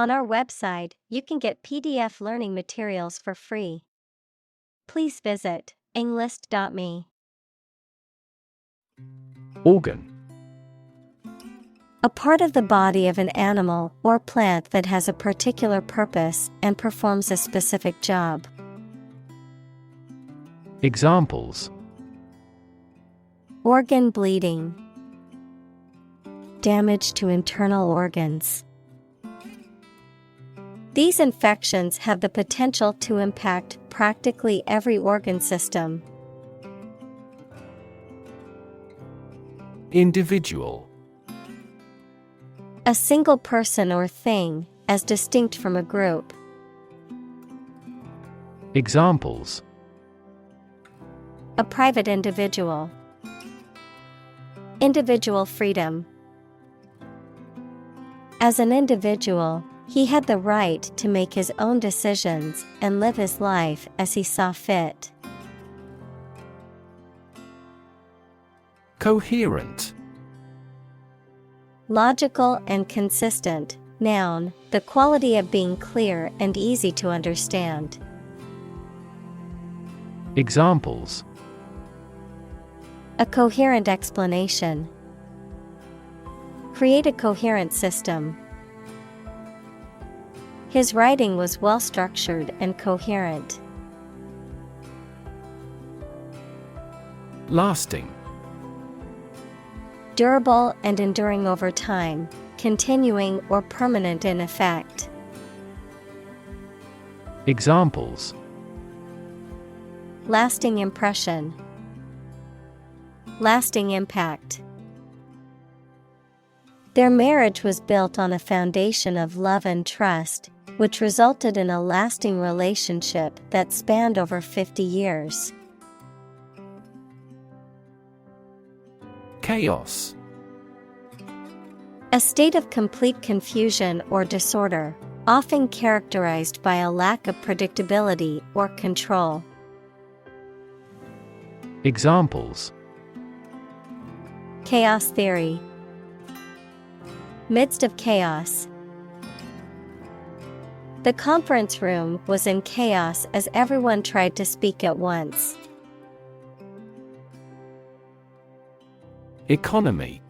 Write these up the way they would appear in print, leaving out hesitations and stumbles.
On our website, you can get PDF learning materials for free. Please visit englist.me. Organ. A part of the body of an animal or plant that has a particular purpose and performs a specific job. Examples: Organ bleeding. Damage to internal organs. These infections have the potential to impact practically every organ system. Individual. A single person or thing, as distinct from a group. Examples: A private individual. Individual freedom. As an individual, he had the right to make his own decisions and live his life as he saw fit. Coherent. Logical and consistent. Noun, the quality of being clear and easy to understand. Examples: A coherent explanation. Create a coherent system. His writing was well structured and coherent. Lasting. Durable and enduring over time, continuing or permanent in effect. Examples: Lasting impression. Lasting impact. Their marriage was built on a foundation of love and trust, which resulted in a lasting relationship that spanned over 50 years. Chaos. A state of complete confusion or disorder, often characterized by a lack of predictability or control. Examples: Chaos theory. Midst of chaos. The conference room was in chaos as everyone tried to speak at once. Economy.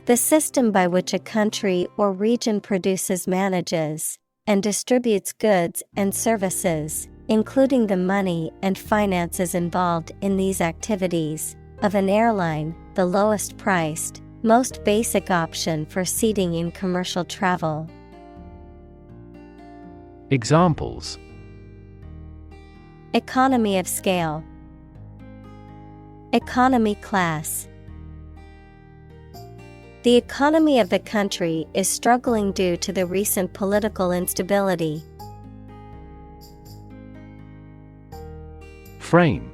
The system by which a country or region produces, manages, and distributes goods and services, including the money and finances involved in these activities, of an airline, the lowest priced, most basic option for seating in commercial travel. Examples: Economy of scale. Economy class. The economy of the country is struggling due to the recent political instability. Frame.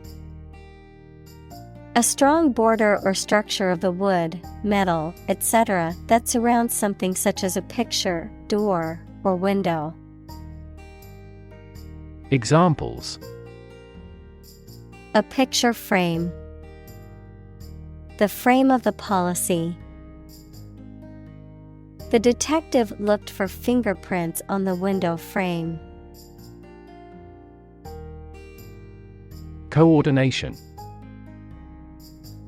A strong border or structure of the wood, metal, etc. that surrounds something such as a picture, door, or window. Examples: A picture frame. The frame of the policy. The detective looked for fingerprints on the window frame. Coordination.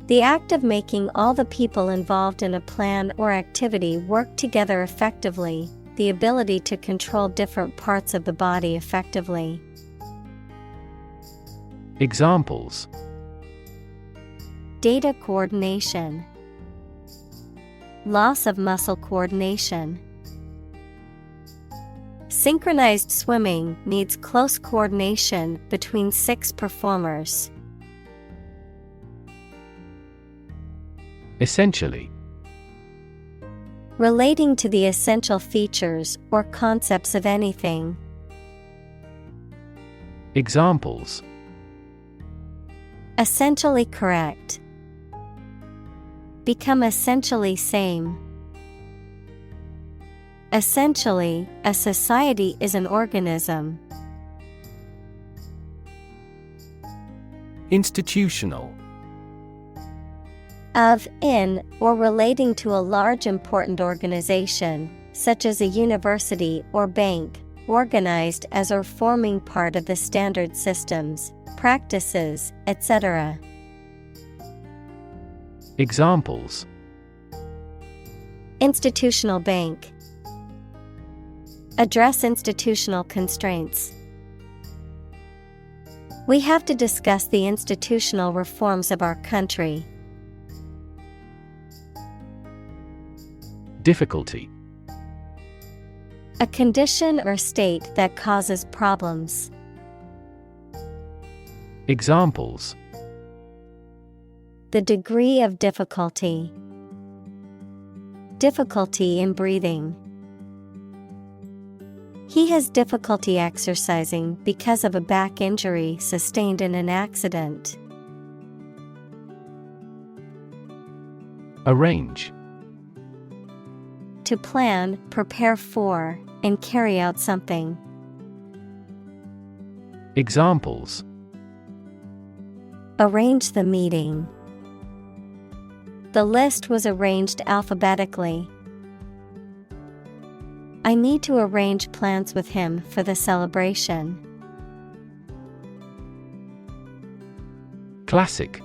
The act of making all the people involved in a plan or activity work together effectively, the ability to control different parts of the body effectively. Examples: Data coordination. Loss of muscle coordination. Synchronized swimming needs close coordination between 6 performers. Essentially. Relating to the essential features or concepts of anything. Examples: Essentially correct. Become essentially same. Essentially, a society is an organism. Institutional. Of, in, or relating to a large important organization, such as a university or bank, organized as or forming part of the standard systems, practices, etc. Examples: Institutional bank. Address institutional constraints. We have to discuss the institutional reforms of our country. Difficulty. A condition or state that causes problems. Examples: The degree of difficulty. Difficulty in breathing. He has difficulty exercising because of a back injury sustained in an accident. Arrange. To plan, prepare for, and carry out something. Examples: Arrange the meeting. The list was arranged alphabetically. I need to arrange plans with him for the celebration. Classic.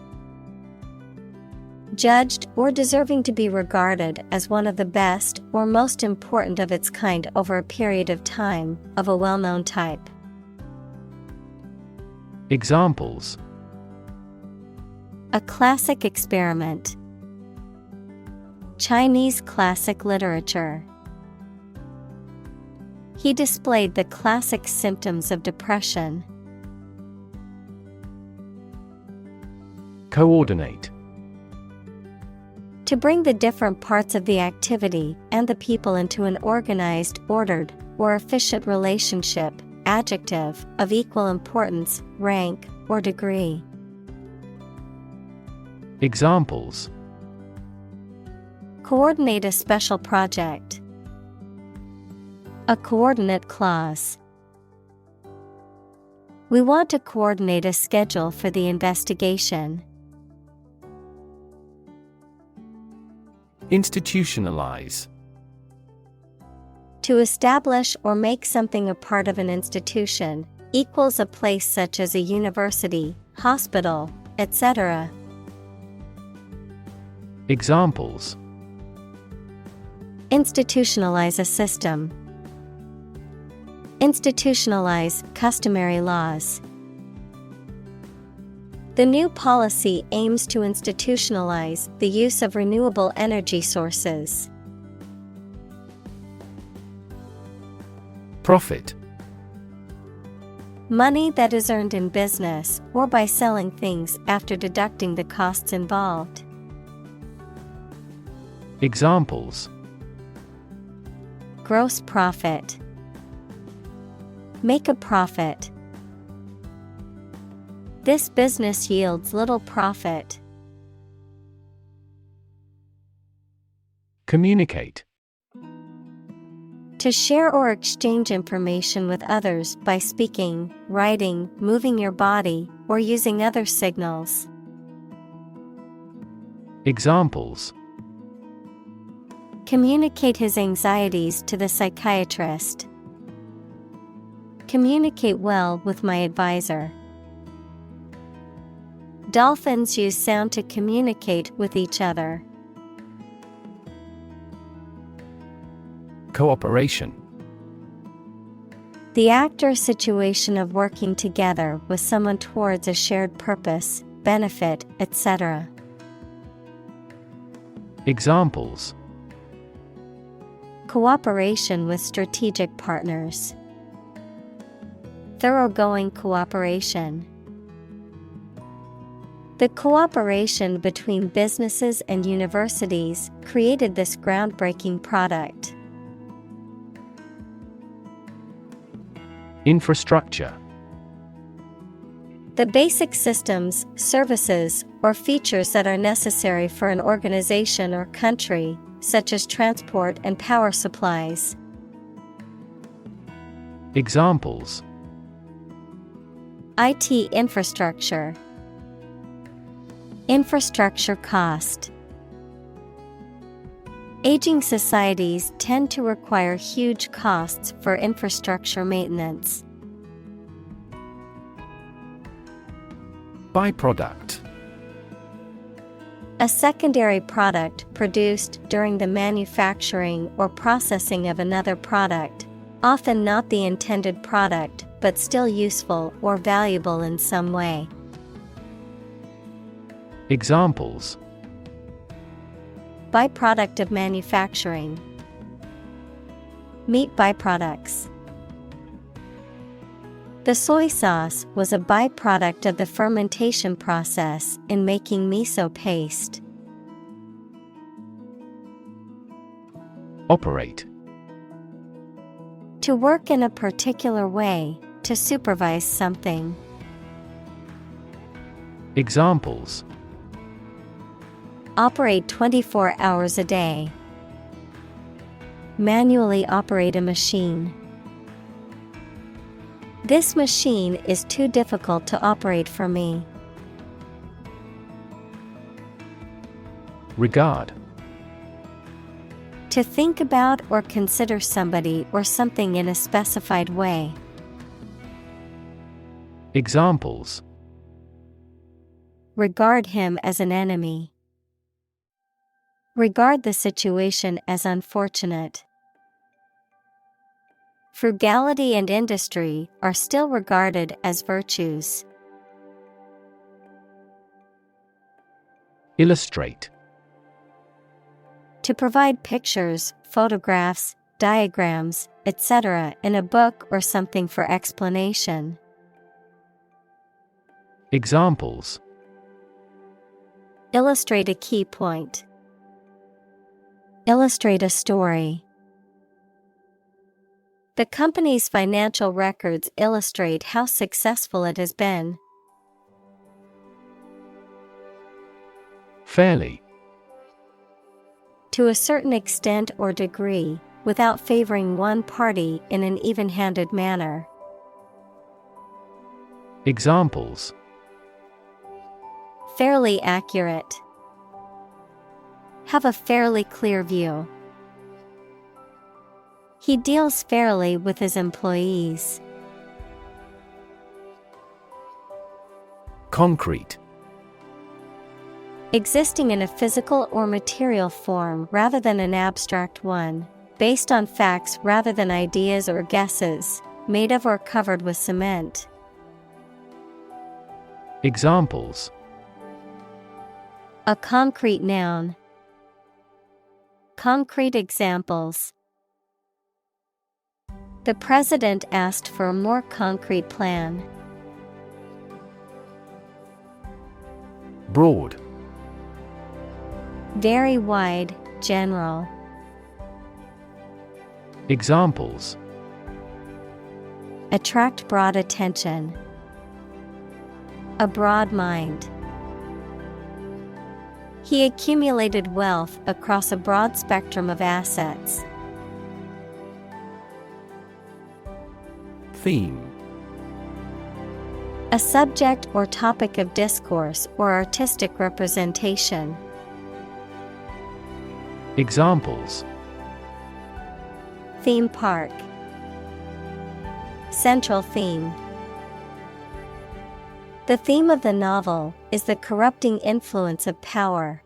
Judged or deserving to be regarded as one of the best or most important of its kind over a period of time, of a well-known type. Examples: A classic experiment. Chinese classic literature. He displayed the classic symptoms of depression. Coordinate. To bring the different parts of the activity and the people into an organized, ordered, or efficient relationship, adjective, of equal importance, rank, or degree. Examples: Coordinate a special project. A coordinate clause. We want to coordinate a schedule for the investigation. Institutionalize. To establish or make something a part of an institution, equals a place such as a university, hospital, etc. Examples: Institutionalize a system. Institutionalize customary laws. The new policy aims to institutionalize the use of renewable energy sources. Profit. Money that is earned in business or by selling things after deducting the costs involved. Examples: Gross profit. Make a profit. This business yields little profit. Communicate. To share or exchange information with others by speaking, writing, moving your body, or using other signals. Examples: Communicate his anxieties to the psychiatrist. Communicate well with my advisor. Dolphins use sound to communicate with each other. Cooperation. The act or situation of working together with someone towards a shared purpose, benefit, etc. Examples: Cooperation with strategic partners. Thoroughgoing cooperation. The cooperation between businesses and universities created this groundbreaking product. Infrastructure. The basic systems, services, or features that are necessary for an organization or country, such as transport and power supplies. Examples: IT infrastructure. Infrastructure cost. Aging societies tend to require huge costs for infrastructure maintenance. Byproduct. A secondary product produced during the manufacturing or processing of another product, often not the intended product but still useful or valuable in some way. Examples: Byproduct of manufacturing. Meat byproducts. The soy sauce was a byproduct of the fermentation process in making miso paste. Operate. To work in a particular way, to supervise something. Examples: Operate 24 hours a day. Manually operate a machine. This machine is too difficult to operate for me. Regard. To think about or consider somebody or something in a specified way. Examples: Regard him as an enemy. Regard the situation as unfortunate. Frugality and industry are still regarded as virtues. Illustrate. To provide pictures, photographs, diagrams, etc. in a book or something for explanation. Examples: Illustrate a key point. Illustrate a story. The company's financial records illustrate how successful it has been. Fairly. To a certain extent or degree, without favoring one party in an even-handed manner. Examples: Fairly accurate. Have a fairly clear view. He deals fairly with his employees. Concrete. Existing in a physical or material form rather than an abstract one, based on facts rather than ideas or guesses, made of or covered with cement. Examples: A concrete noun. Concrete examples. The president asked for a more concrete plan. Broad. Very wide, general. Examples: Attract broad attention. A broad mind. He accumulated wealth across a broad spectrum of assets. Theme. A subject or topic of discourse or artistic representation. Examples: Theme park. Central theme. The theme of the novel is the corrupting influence of power.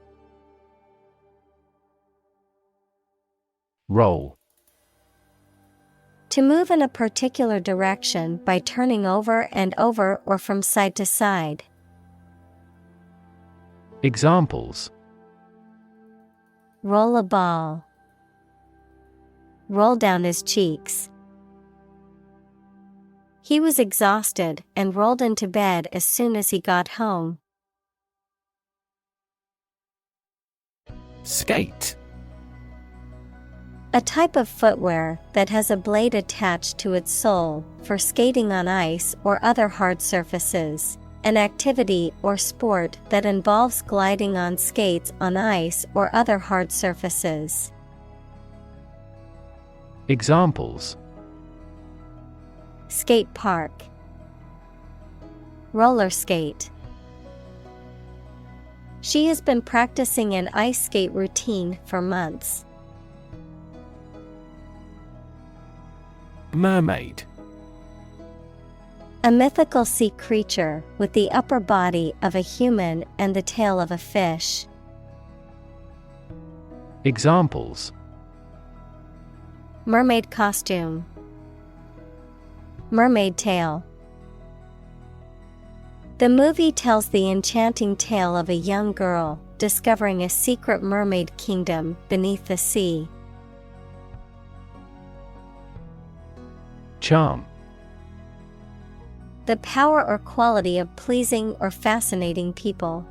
Roll. To move in a particular direction by turning over and over or from side to side. Examples: Roll a ball. Roll down his cheeks. He was exhausted and rolled into bed as soon as he got home. Skate. A type of footwear that has a blade attached to its sole for skating on ice or other hard surfaces. An activity or sport that involves gliding on skates on ice or other hard surfaces. Examples: Skate park. Roller skate. She has been practicing an ice skate routine for months. Mermaid. A mythical sea creature with the upper body of a human and the tail of a fish. Examples: Mermaid costume. Mermaid tale. The movie tells the enchanting tale of a young girl discovering a secret mermaid kingdom beneath the sea. Charm. The power or quality of pleasing or fascinating people.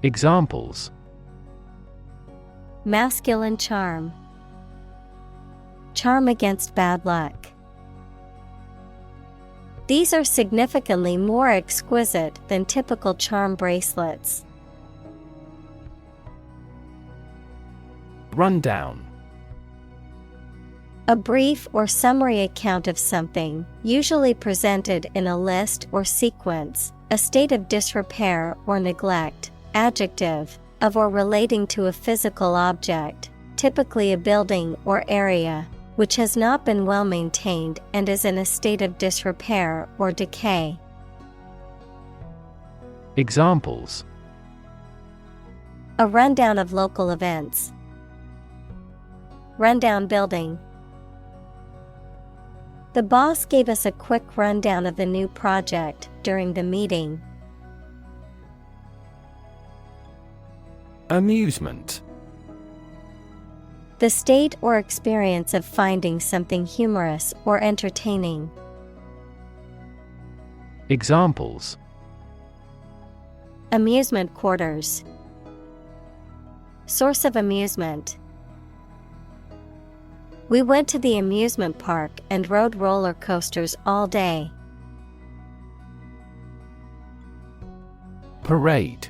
Examples: Masculine charm. Charm against bad luck. These are significantly more exquisite than typical charm bracelets. Rundown. A brief or summary account of something, usually presented in a list or sequence, a state of disrepair or neglect, adjective, of or relating to a physical object, typically a building or area, which has not been well maintained and is in a state of disrepair or decay. Examples: A rundown of local events. Rundown building. The boss gave us a quick rundown of the new project during the meeting. Amusement. The state or experience of finding something humorous or entertaining. Examples: Amusement quarters. Source of amusement. We went to the amusement park and rode roller coasters all day. Parade.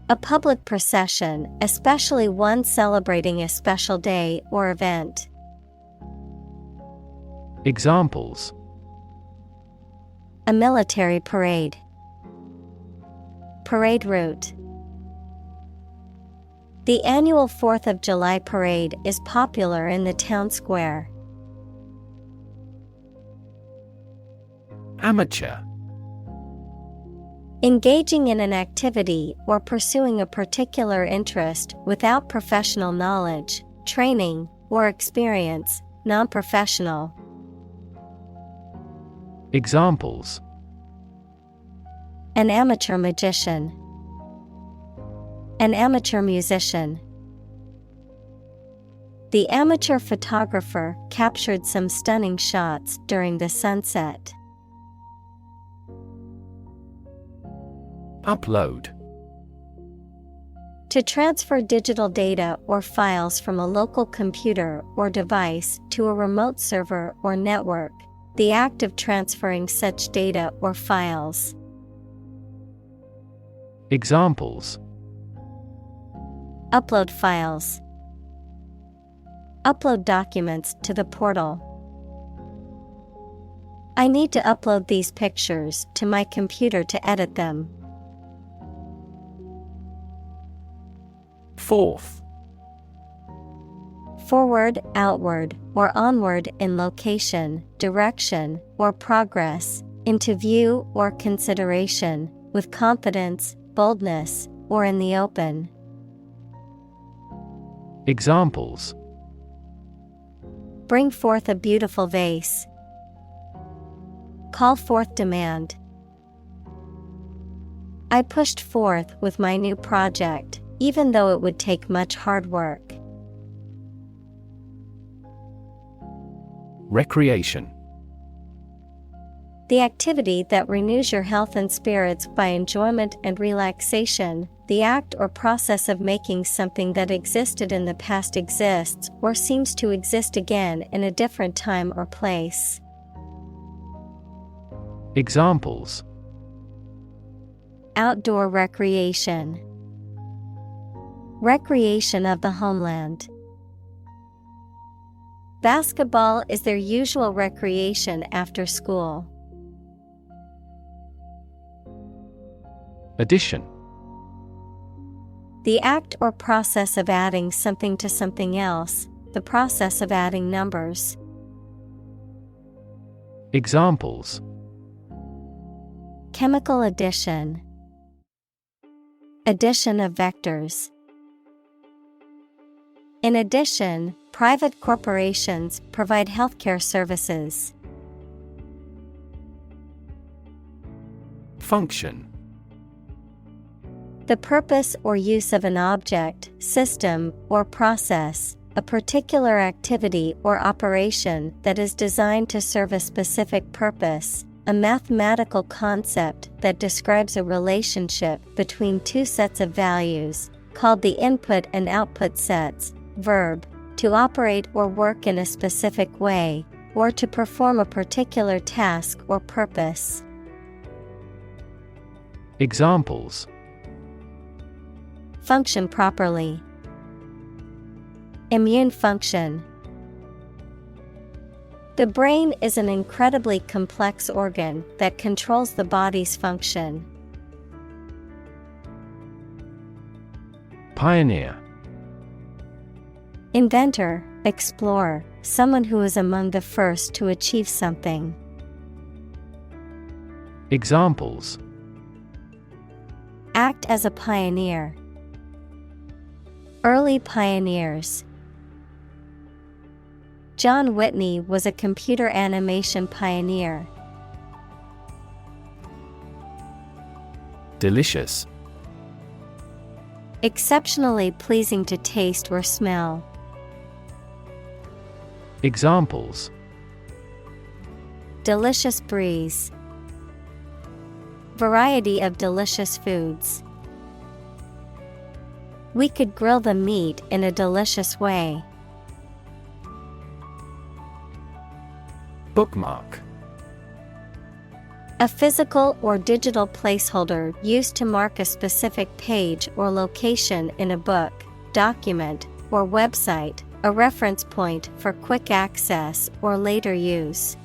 A public procession, especially one celebrating a special day or event. Examples: A military parade. Parade route. The annual 4th of July parade is popular in the town square. Amateur. Engaging in an activity or pursuing a particular interest without professional knowledge, training, or experience, non-professional. Examples: An amateur magician. An amateur musician. The amateur photographer captured some stunning shots during the sunset. Upload. To transfer digital data or files from a local computer or device to a remote server or network, the act of transferring such data or files. Examples: Upload files. Upload documents to the portal. I need to upload these pictures to my computer to edit them. Forth. Forward, outward, or onward in location, direction, or progress, into view or consideration, with confidence, boldness, or in the open. Examples: Bring forth a beautiful vase. Call forth demand. I pushed forth with my new project, even though it would take much hard work. Recreation. The activity that renews your health and spirits by enjoyment and relaxation, the act or process of making something that existed in the past exists or seems to exist again in a different time or place. Examples: Outdoor recreation. Recreation of the homeland. Basketball is their usual recreation after school. Addition. The act or process of adding something to something else, the process of adding numbers. Examples: Chemical addition. Addition of vectors. In addition, private corporations provide healthcare services. Function. The purpose or use of an object, system, or process, a particular activity or operation that is designed to serve a specific purpose, a mathematical concept that describes a relationship between two sets of values, called the input and output sets. Verb, to operate or work in a specific way, or to perform a particular task or purpose. Examples: Function properly. Immune function. The brain is an incredibly complex organ that controls the body's function. Pioneer. Inventor, explorer, someone who is among the first to achieve something. Examples: Act as a pioneer. Early pioneers. John Whitney was a computer animation pioneer. Delicious. Exceptionally pleasing to taste or smell. Examples: Delicious breeze. Variety of delicious foods. We could grill the meat in a delicious way. Bookmark. A physical or digital placeholder used to mark a specific page or location in a book, document, or website, a reference point for quick access or later use.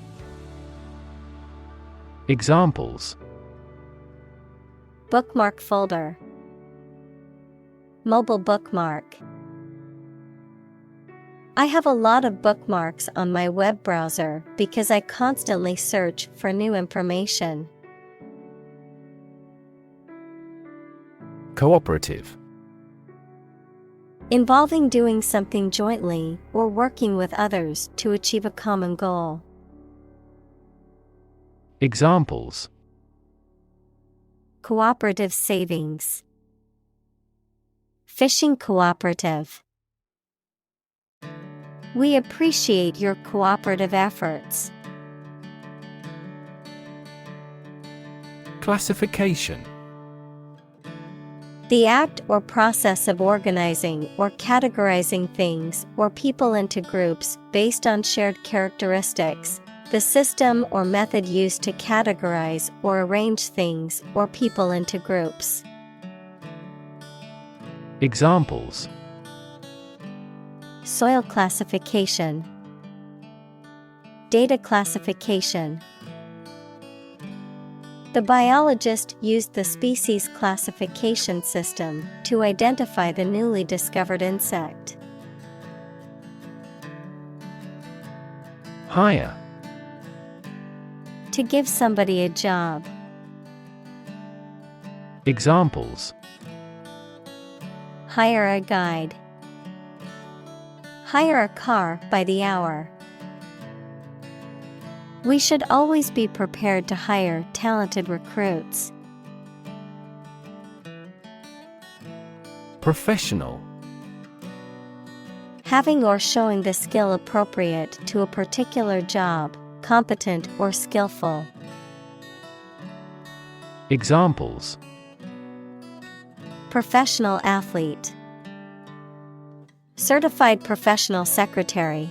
Examples: Bookmark folder. Mobile bookmark. I have a lot of bookmarks on my web browser because I constantly search for new information. Cooperative. Involving doing something jointly or working with others to achieve a common goal. Examples: Cooperative savings. Fishing cooperative. We appreciate your cooperative efforts. Classification. The act or process of organizing or categorizing things or people into groups based on shared characteristics. The system or method used to categorize or arrange things or people into groups. Examples: Soil classification. Data classification. The biologist used the species classification system to identify the newly discovered insect. Hire. To give somebody a job. Examples: Hire a guide. Hire a car by the hour. We should always be prepared to hire talented recruits. Professional. Having or showing the skill appropriate to a particular job, competent or skillful. Examples: Professional athlete. Certified professional secretary.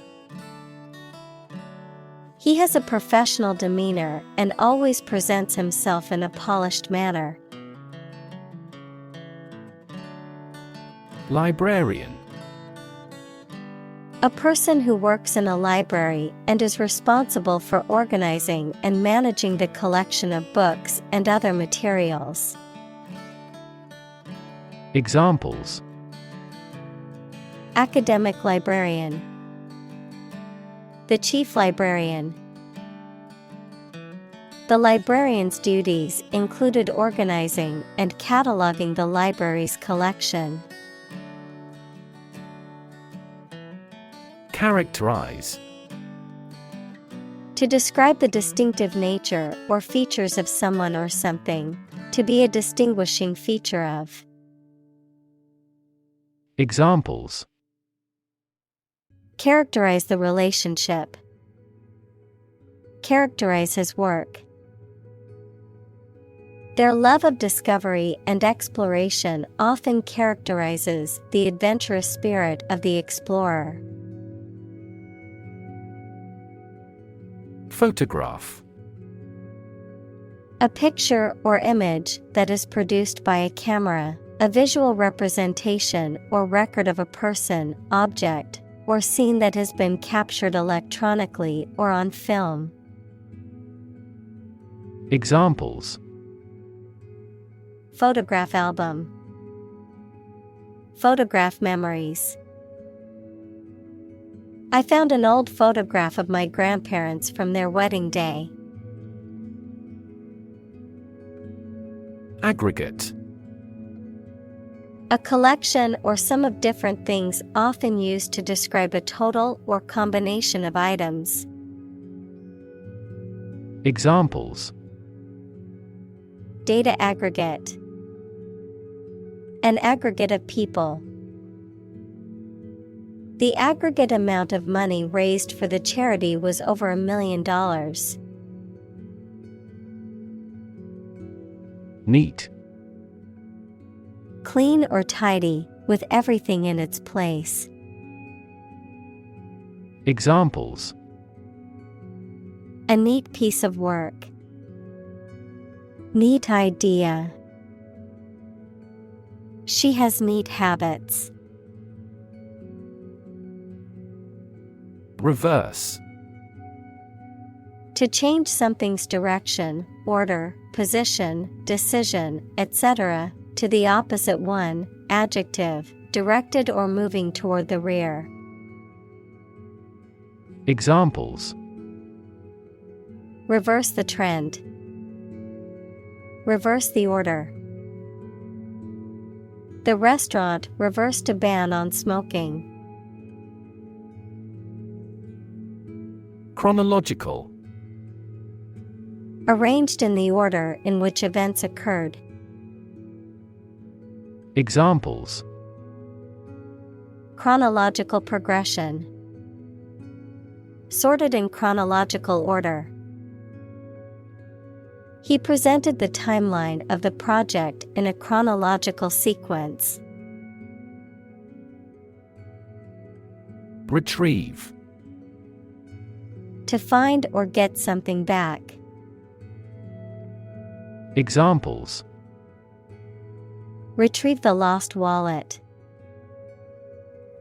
He has a professional demeanor and always presents himself in a polished manner. Librarian. A person who works in a library and is responsible for organizing and managing the collection of books and other materials. Examples: Academic librarian. The chief librarian. The librarian's duties included organizing and cataloging the library's collection. Characterize. To describe the distinctive nature or features of someone or something. To be a distinguishing feature of. Examples. Characterize the relationship. Characterize his work. Their love of discovery and exploration often characterizes the adventurous spirit of the explorer. Photograph. A picture or image that is produced by a camera, a visual representation or record of a person, object, or scene that has been captured electronically or on film. Examples. Photograph album. Photograph memories. I found an old photograph of my grandparents from their wedding day. Aggregate. A collection or sum of different things often used to describe a total or combination of items. Examples. Data aggregate. An aggregate of people. The aggregate amount of money raised for the charity was over $1 million. Neat. Clean or tidy, with everything in its place. Examples. A neat piece of work. Neat idea. She has neat habits. Reverse. To change something's direction, order, position, decision, etc., to the opposite one, adjective, directed or moving toward the rear. Examples. Reverse the trend. Reverse the order. The restaurant reversed a ban on smoking. Chronological. Arranged in the order in which events occurred. Examples. Chronological progression. Sorted in chronological order. He presented the timeline of the project in a chronological sequence. Retrieve. To find or get something back. Examples. Retrieve the lost wallet.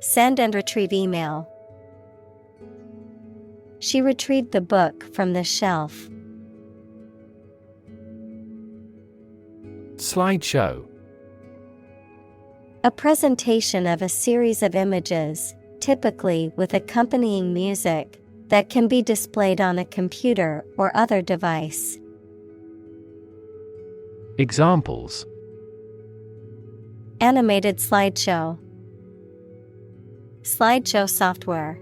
Send and retrieve email. She retrieved the book from the shelf. Slideshow. A presentation of a series of images, typically with accompanying music, that can be displayed on a computer or other device. Examples. Animated slideshow. Slideshow software.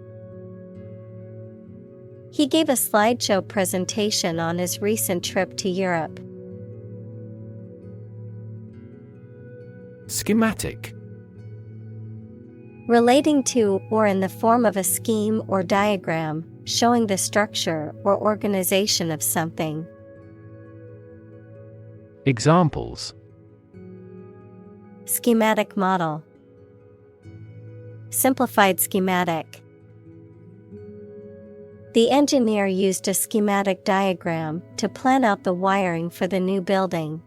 He gave a slideshow presentation on his recent trip to Europe. Schematic. Relating to or in the form of a scheme or diagram, showing the structure or organization of something. Examples. Schematic model. Simplified schematic. The engineer used a schematic diagram to plan out the wiring for the new building.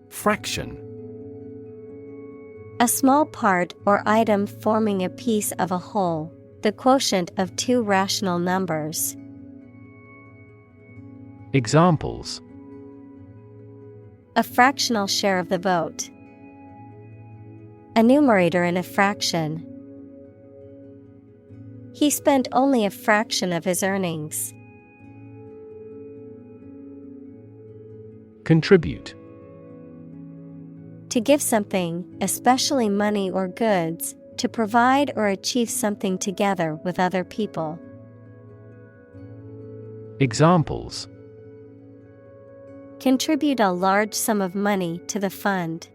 Fraction. A small part or item forming a piece of a whole, the quotient of two rational numbers. Examples. A fractional share of the vote. A numerator in a fraction. He spent only a fraction of his earnings. Contribute. To give something, especially money or goods, to provide or achieve something together with other people. Examples: Contribute a large sum of money to the fund.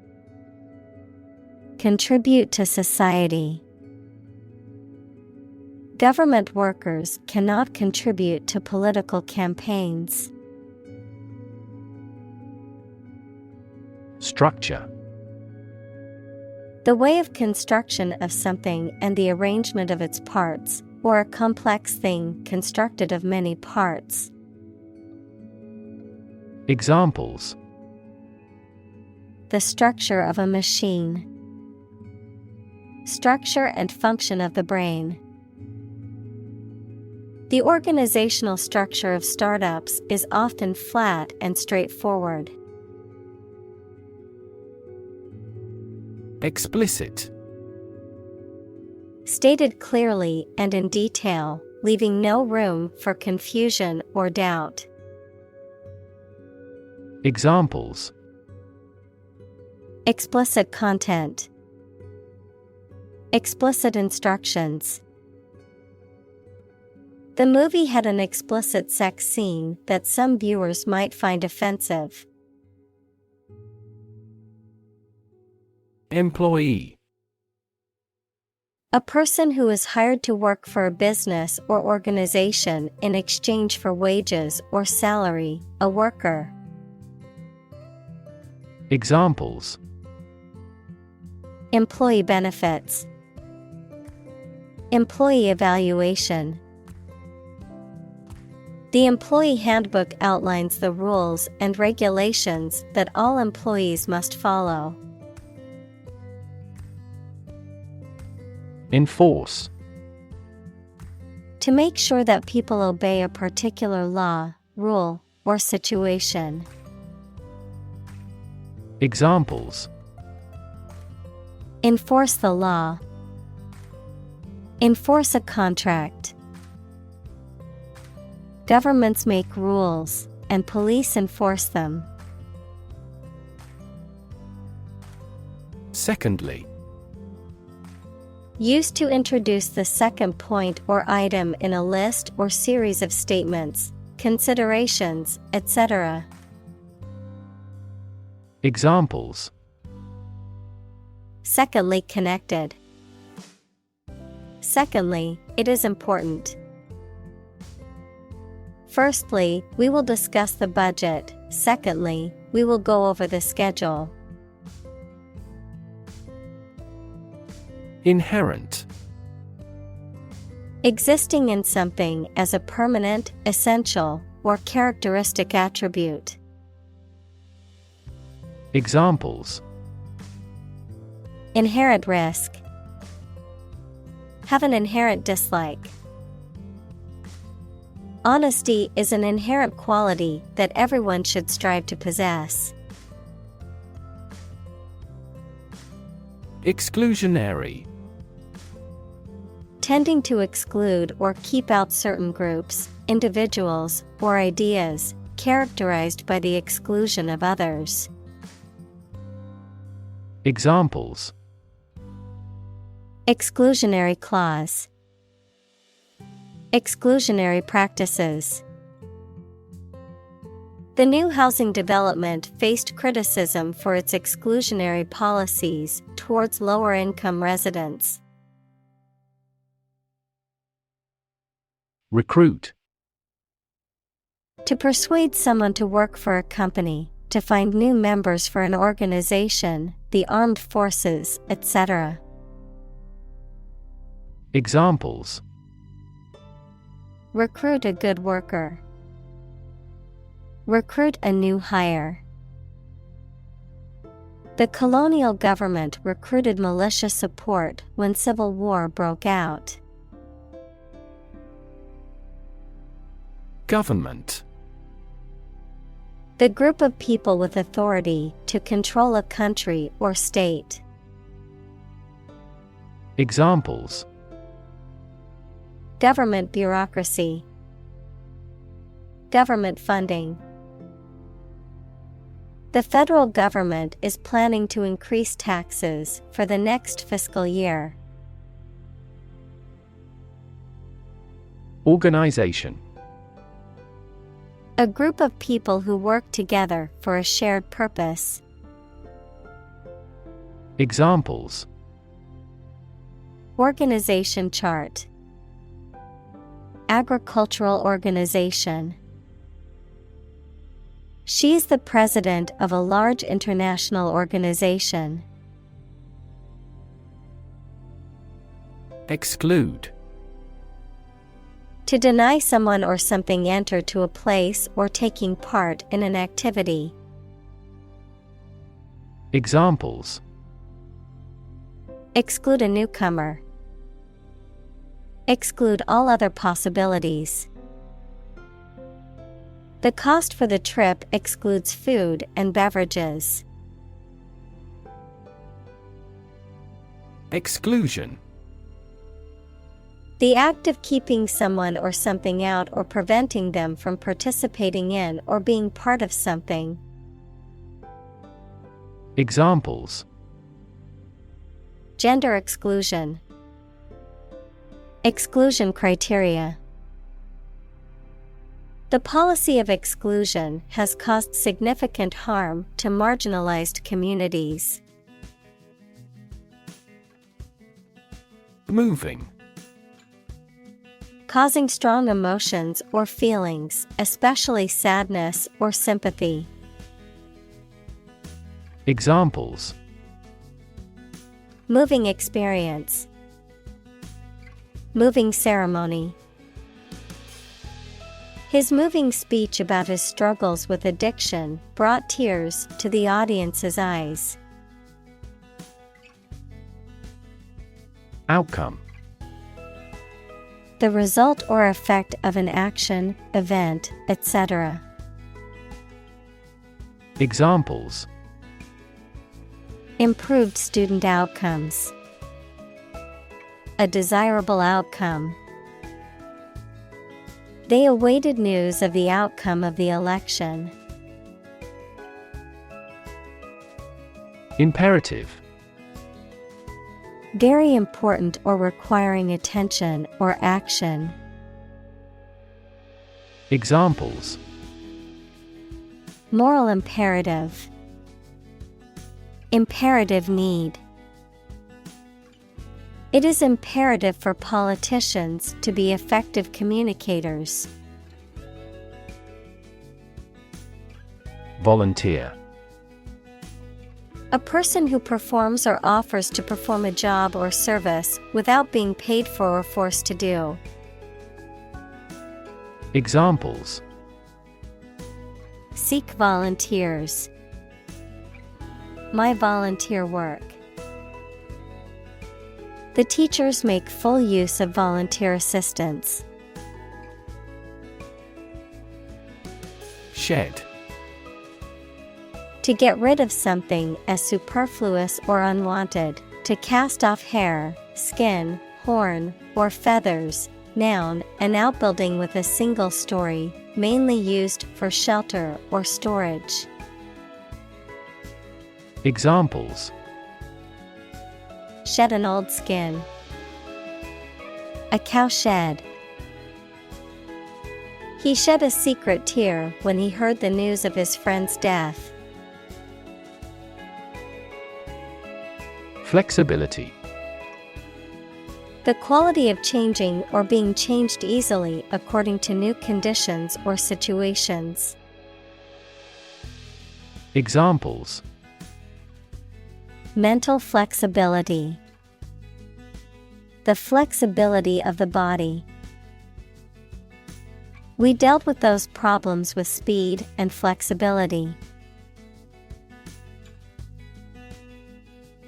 Contribute to society. Government workers cannot contribute to political campaigns. Structure. The way of construction of something and the arrangement of its parts, or a complex thing constructed of many parts. Examples: The structure of a machine. Structure and function of the brain. The organizational structure of startups is often flat and straightforward. Explicit. Stated clearly and in detail, leaving no room for confusion or doubt. Examples: Explicit content. Explicit instructions. The movie had an explicit sex scene that some viewers might find offensive. Employee. A person who is hired to work for a business or organization in exchange for wages or salary, a worker. Examples: Employee benefits. Employee evaluation. The employee handbook outlines the rules and regulations that all employees must follow. Enforce. To make sure that people obey a particular law, rule, or situation. Examples: Enforce the law. Enforce a contract. Governments make rules, and police enforce them. Secondly. Used to introduce the second point or item in a list or series of statements, considerations, etc. Examples: Secondly connected. Secondly, it is important. Firstly, we will discuss the budget. Secondly, we will go over the schedule. Inherent. Existing in something as a permanent, essential, or characteristic attribute. Examples: Inherent risk. Have an inherent dislike. Honesty is an inherent quality that everyone should strive to possess. Exclusionary. Tending to exclude or keep out certain groups, individuals, or ideas, characterized by the exclusion of others. Examples: Exclusionary clause. Exclusionary practices. The new housing development faced criticism for its exclusionary policies towards lower-income residents. Recruit. To persuade someone to work for a company, to find new members for an organization, the armed forces, etc. Examples: Recruit a good worker. Recruit a new hire. The colonial government recruited militia support when civil war broke out. Government. The group of people with authority to control a country or state. Examples: Government bureaucracy. Government funding. The federal government is planning to increase taxes for the next fiscal year. Organization. A group of people who work together for a shared purpose. Examples. Organization chart. Agricultural organization. She is the president of a large international organization. Exclude. To deny someone or something enter to a place or taking part in an activity. Examples. Exclude a newcomer. Exclude all other possibilities. The cost for the trip excludes food and beverages. Exclusion. The act of keeping someone or something out or preventing them from participating in or being part of something. Examples. Gender exclusion. Exclusion criteria. The policy of exclusion has caused significant harm to marginalized communities. Moving. Causing strong emotions or feelings, especially sadness or sympathy. Examples. Moving experience. Moving ceremony. His moving speech about his struggles with addiction brought tears to the audience's eyes. Outcome. The result or effect of an action, event, etc. Examples. Improved student outcomes. A desirable outcome. They awaited news of the outcome of the election. Imperative. Very important or requiring attention or action. Examples. Moral imperative. Imperative need. It is imperative for politicians to be effective communicators. Volunteer. A person who performs or offers to perform a job or service without being paid for or forced to do. Examples. Seek volunteers. My volunteer work. The teachers make full use of volunteer assistance. Shed. To get rid of something as superfluous or unwanted, to cast off hair, skin, horn, or feathers. Noun, an outbuilding with a single story, mainly used for shelter or storage. Examples. Shed an old skin. A cow shed. He shed a secret tear when he heard the news of his friend's death. Flexibility. The quality of changing or being changed easily according to new conditions or situations. Examples. Mental flexibility. The flexibility of the body. We dealt with those problems with speed and flexibility.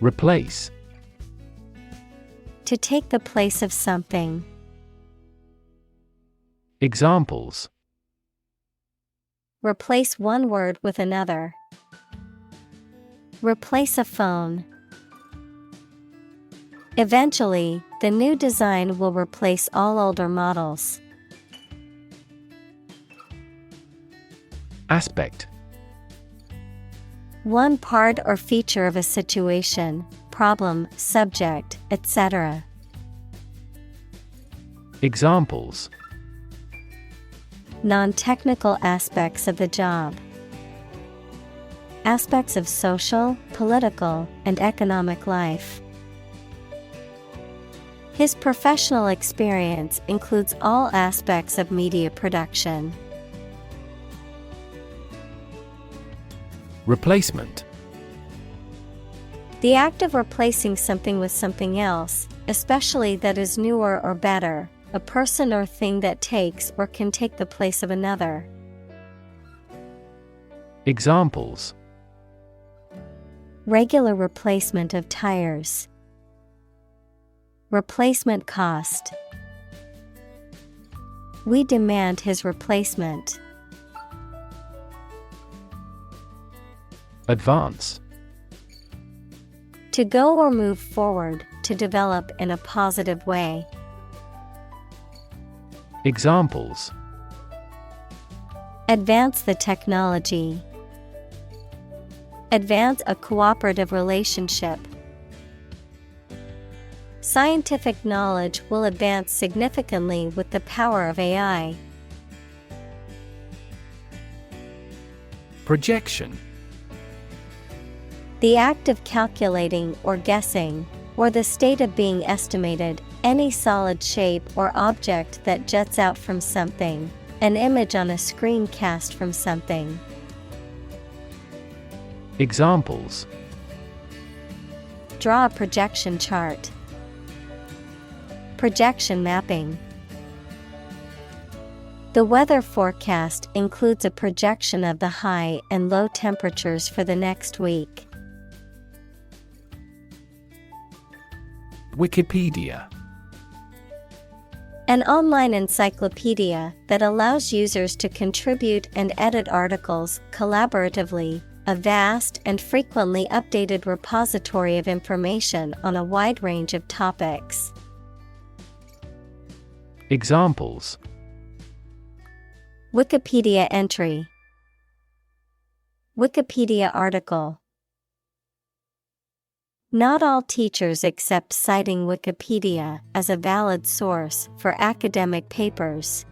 Replace. To take the place of something. Examples. Replace one word with another. Replace a phone. Eventually, the new design will replace all older models. Aspect. One part or feature of a situation, problem, subject, etc. Examples. Non-technical aspects of the job. Aspects of social, political, and economic life. His professional experience includes all aspects of media production. Replacement. The act of replacing something with something else, especially that is newer or better, a person or thing that takes or can take the place of another. Examples. Regular replacement of tires. Replacement cost. We demand his replacement. Advance. To go or move forward, to develop in a positive way. Examples. Advance the technology. Advance a cooperative relationship. Scientific knowledge will advance significantly with the power of AI. Projection. The act of calculating or guessing, or the state of being estimated, any solid shape or object that juts out from something, an image on a screen cast from something. Examples. Draw a projection chart. Projection mapping. The weather forecast includes a projection of the high and low temperatures for the next week. Wikipedia. An online encyclopedia that allows users to contribute and edit articles collaboratively, a vast and frequently updated repository of information on a wide range of topics. Examples. Wikipedia entry. Wikipedia article. Not all teachers accept citing Wikipedia as a valid source for academic papers.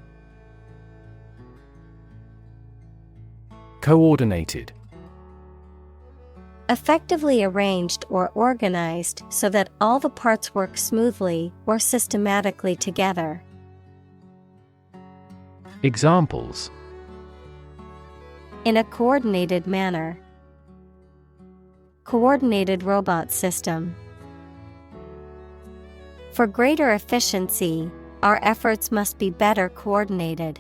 Coordinated. Effectively arranged or organized so that all the parts work smoothly or systematically together. Examples. In a coordinated manner. Coordinated robot system. For greater efficiency, our efforts must be better coordinated.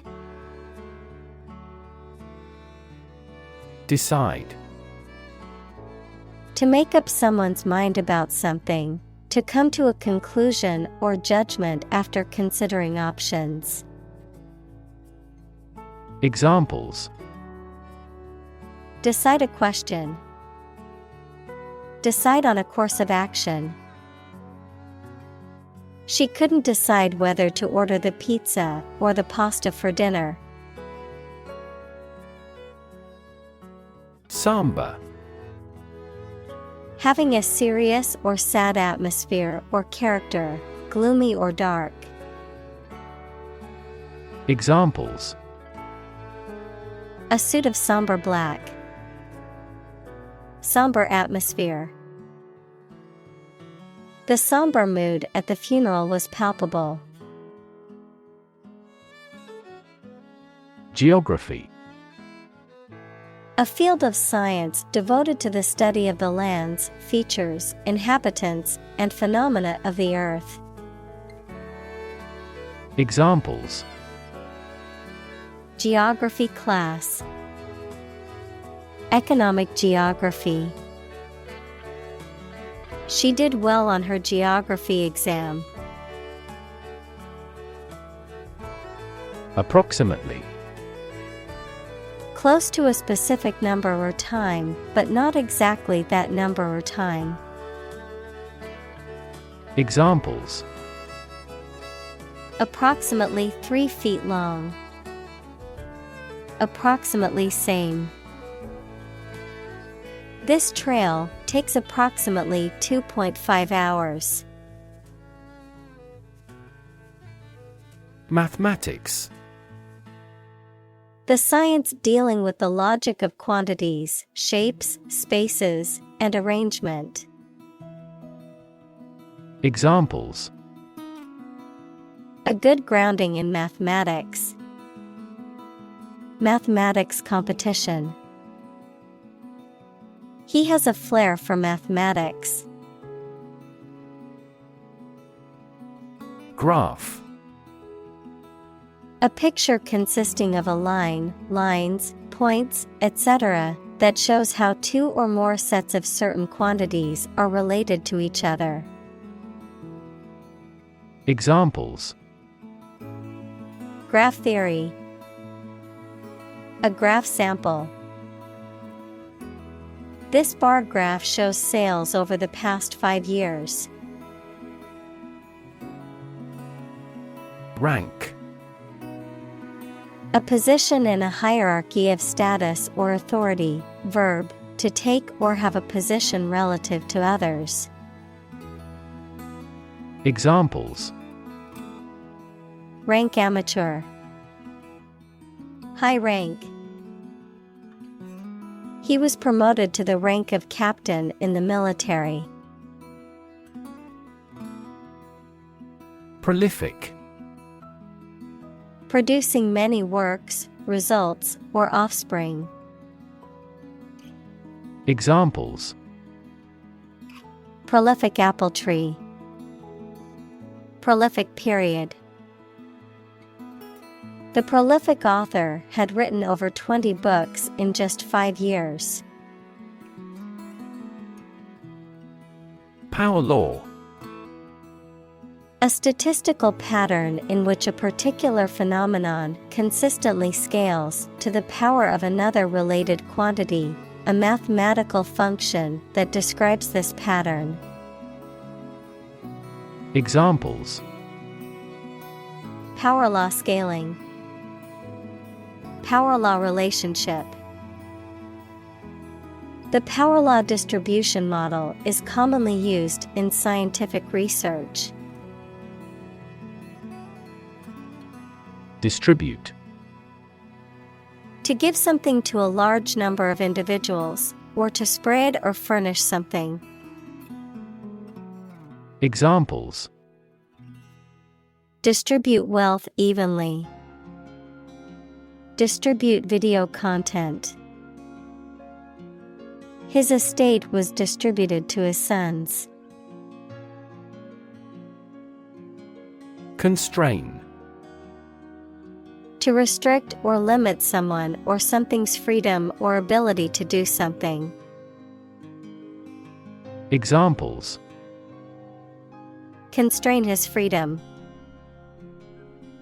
Decide. To make up someone's mind about something, to come to a conclusion or judgment after considering options. Examples. Decide a question. Decide on a course of action. She couldn't decide whether to order the pizza or the pasta for dinner. Somber. Having a serious or sad atmosphere or character, gloomy or dark. Examples. A suit of somber black. Somber atmosphere. The somber mood at the funeral was palpable. Geography. A field of science devoted to the study of the lands, features, inhabitants, and phenomena of the earth. Examples. Geography class. Economic geography. She did well on her geography exam. Approximately. Close to a specific number or time, but not exactly that number or time. Examples: approximately 3 feet long. Approximately same. This trail takes approximately 2.5 hours. Mathematics. The science dealing with the logic of quantities, shapes, spaces, and arrangement. Examples: A good grounding in mathematics. Mathematics competition. He has a flair for mathematics. Graph. A picture consisting of a line, lines, points, etc., that shows how two or more sets of certain quantities are related to each other. Examples: Graph theory. A graph sample. This bar graph shows sales over the past 5 years. Rank. A position in a hierarchy of status or authority. Verb, to take or have a position relative to others. Examples: Rank amateur. High rank. He was promoted to the rank of captain in the military. Prolific. Producing many works, results, or offspring. Examples: Prolific apple tree. Prolific period. The prolific author had written over 20 books in just 5 years. Power law. A statistical pattern in which a particular phenomenon consistently scales to the power of another related quantity, a mathematical function that describes this pattern. Examples: Power law scaling. Power law relationship. The power law distribution model is commonly used in scientific research. Distribute. To give something to a large number of individuals, or to spread or furnish something. Examples: Distribute wealth evenly. Distribute video content. His estate was distributed to his sons. Constrain. To restrict or limit someone or something's freedom or ability to do something. Examples: Constrain his freedom.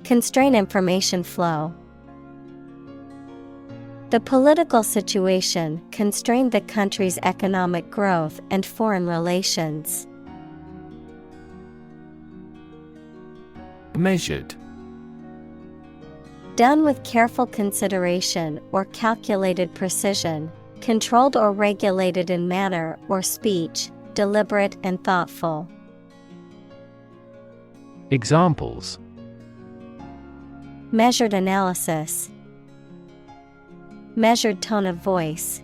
Constrain information flow. The political situation constrained the country's economic growth and foreign relations. Measured. Done with careful consideration or calculated precision, controlled or regulated in manner or speech, deliberate and thoughtful. Examples: Measured analysis. Measured tone of voice.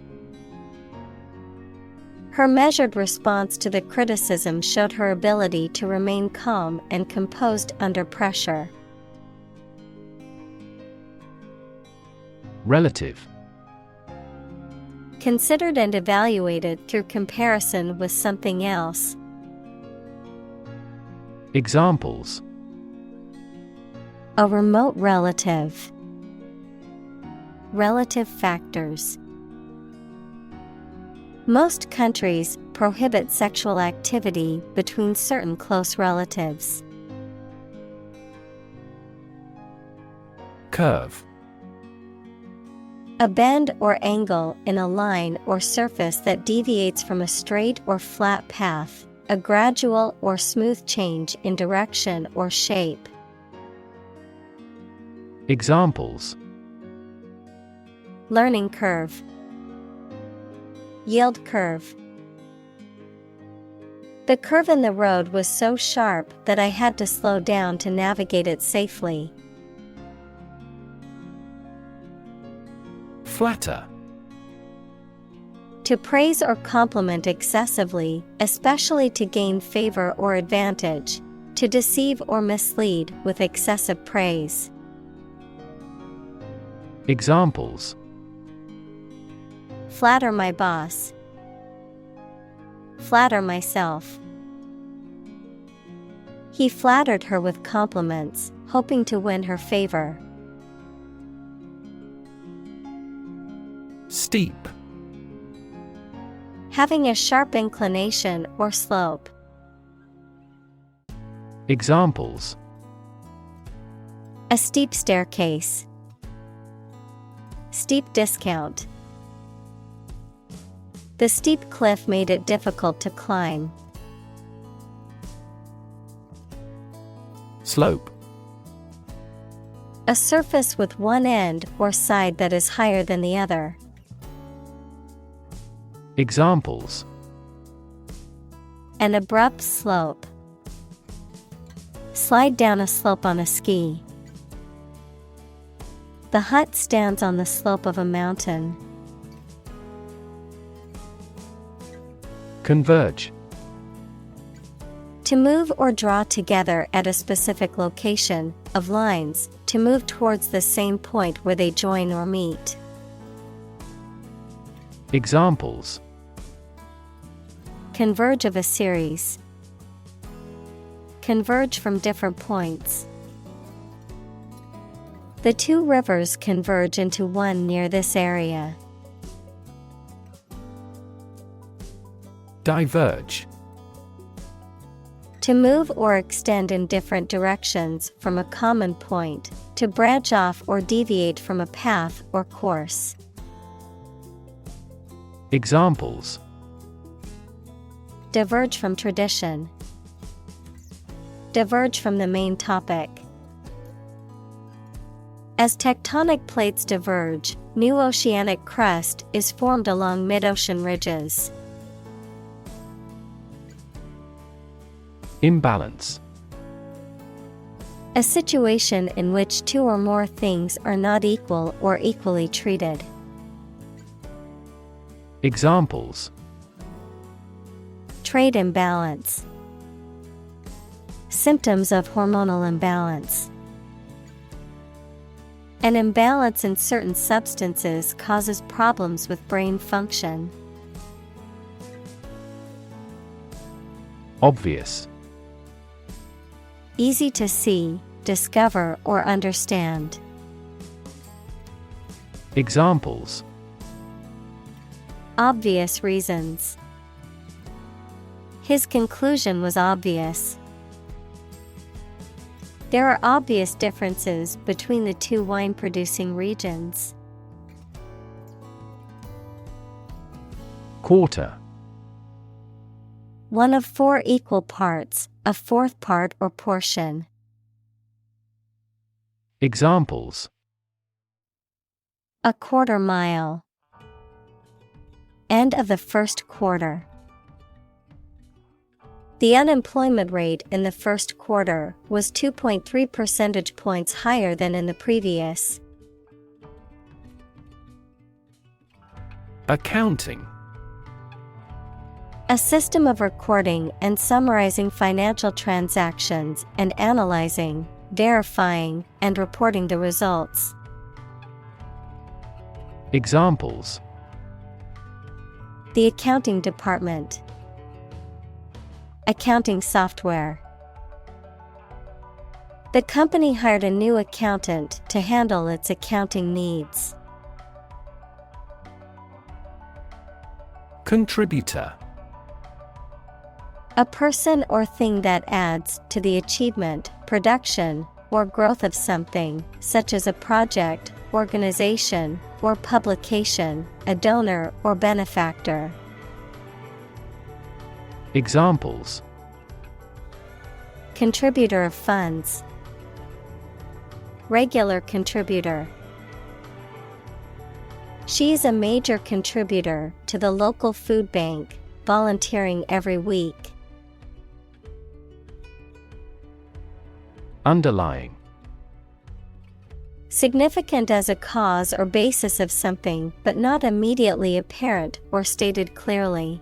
Her measured response to the criticism showed her ability to remain calm and composed under pressure. Relative. Considered and evaluated through comparison with something else. Examples: A remote relative. Relative factors. Most countries prohibit sexual activity between certain close relatives. Curve. A bend or angle in a line or surface that deviates from a straight or flat path, a gradual or smooth change in direction or shape. Examples: Learning curve, yield curve. The curve in the road was so sharp that I had to slow down to navigate it safely. Flatter. To praise or compliment excessively, especially to gain favor or advantage. To deceive or mislead with excessive praise. Examples: Flatter my boss. Flatter myself. He flattered her with compliments, hoping to win her favor. Steep. Having a sharp inclination or slope. Examples: A steep staircase. Steep discount. The steep cliff made it difficult to climb. Slope. A surface with one end or side that is higher than the other. Examples: An abrupt slope. Slide down a slope on a ski. The hut stands on the slope of a mountain. Converge. To move or draw together at a specific location, of lines, to move towards the same point where they join or meet. Examples: Converge of a series. Converge from different points. The two rivers converge into one near this area. Diverge. To move or extend in different directions from a common point, to branch off or deviate from a path or course. Examples: Diverge from tradition. Diverge from the main topic. As tectonic plates diverge, new oceanic crust is formed along mid-ocean ridges. Imbalance. A situation in which two or more things are not equal or equally treated. Examples: Trade imbalance. Symptoms of hormonal imbalance. An imbalance in certain substances causes problems with brain function. Obvious. Easy to see, discover, or understand. Examples: Obvious reasons. His conclusion was obvious. There are obvious differences between the two wine-producing regions. Quarter. One of four equal parts, a fourth part or portion. Examples: A quarter mile. End of the first quarter. The unemployment rate in the first quarter was 2.3 percentage points higher than in the previous. Accounting. A system of recording and summarizing financial transactions and analyzing, verifying, and reporting the results. Examples: The accounting department. Accounting software. The company hired a new accountant to handle its accounting needs. Contributor. A person or thing that adds to the achievement, production, or growth of something, such as a project, organization, or publication, a donor or benefactor. Examples: contributor of funds, regular contributor. She is a major contributor to the local food bank, volunteering every week. Underlying. Significant as a cause or basis of something, but not immediately apparent or stated clearly.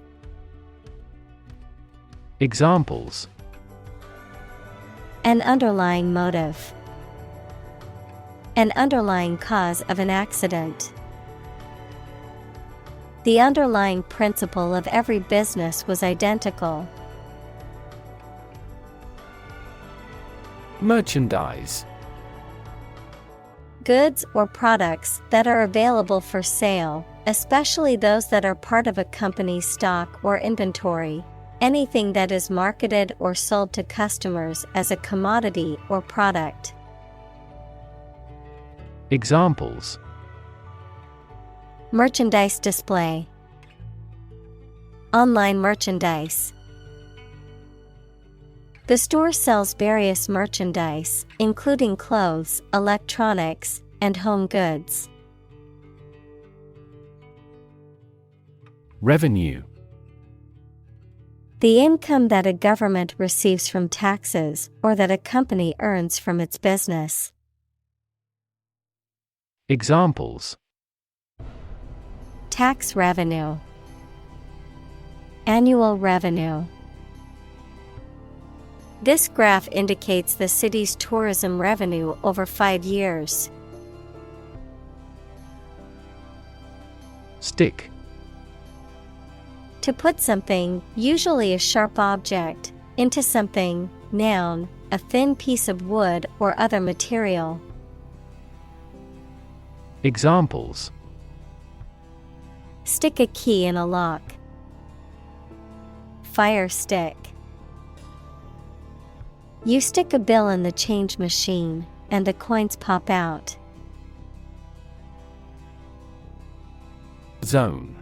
Examples: an underlying motive, an underlying cause of an accident. The underlying principle of every business was identical. Merchandise. Goods or products that are available for sale, especially those that are part of a company's stock or inventory. Anything that is marketed or sold to customers as a commodity or product. Examples: merchandise display, online merchandise. The store sells various merchandise, including clothes, electronics, and home goods. Revenue. The income that a government receives from taxes or that a company earns from its business. Examples: tax revenue, annual revenue. This graph indicates the city's tourism revenue over 5 years. Stick. To put something, usually a sharp object, into something, noun, a thin piece of wood or other material. Examples: stick a key in a lock, fire stick. You stick a bill in the change machine, and the coins pop out. Zone.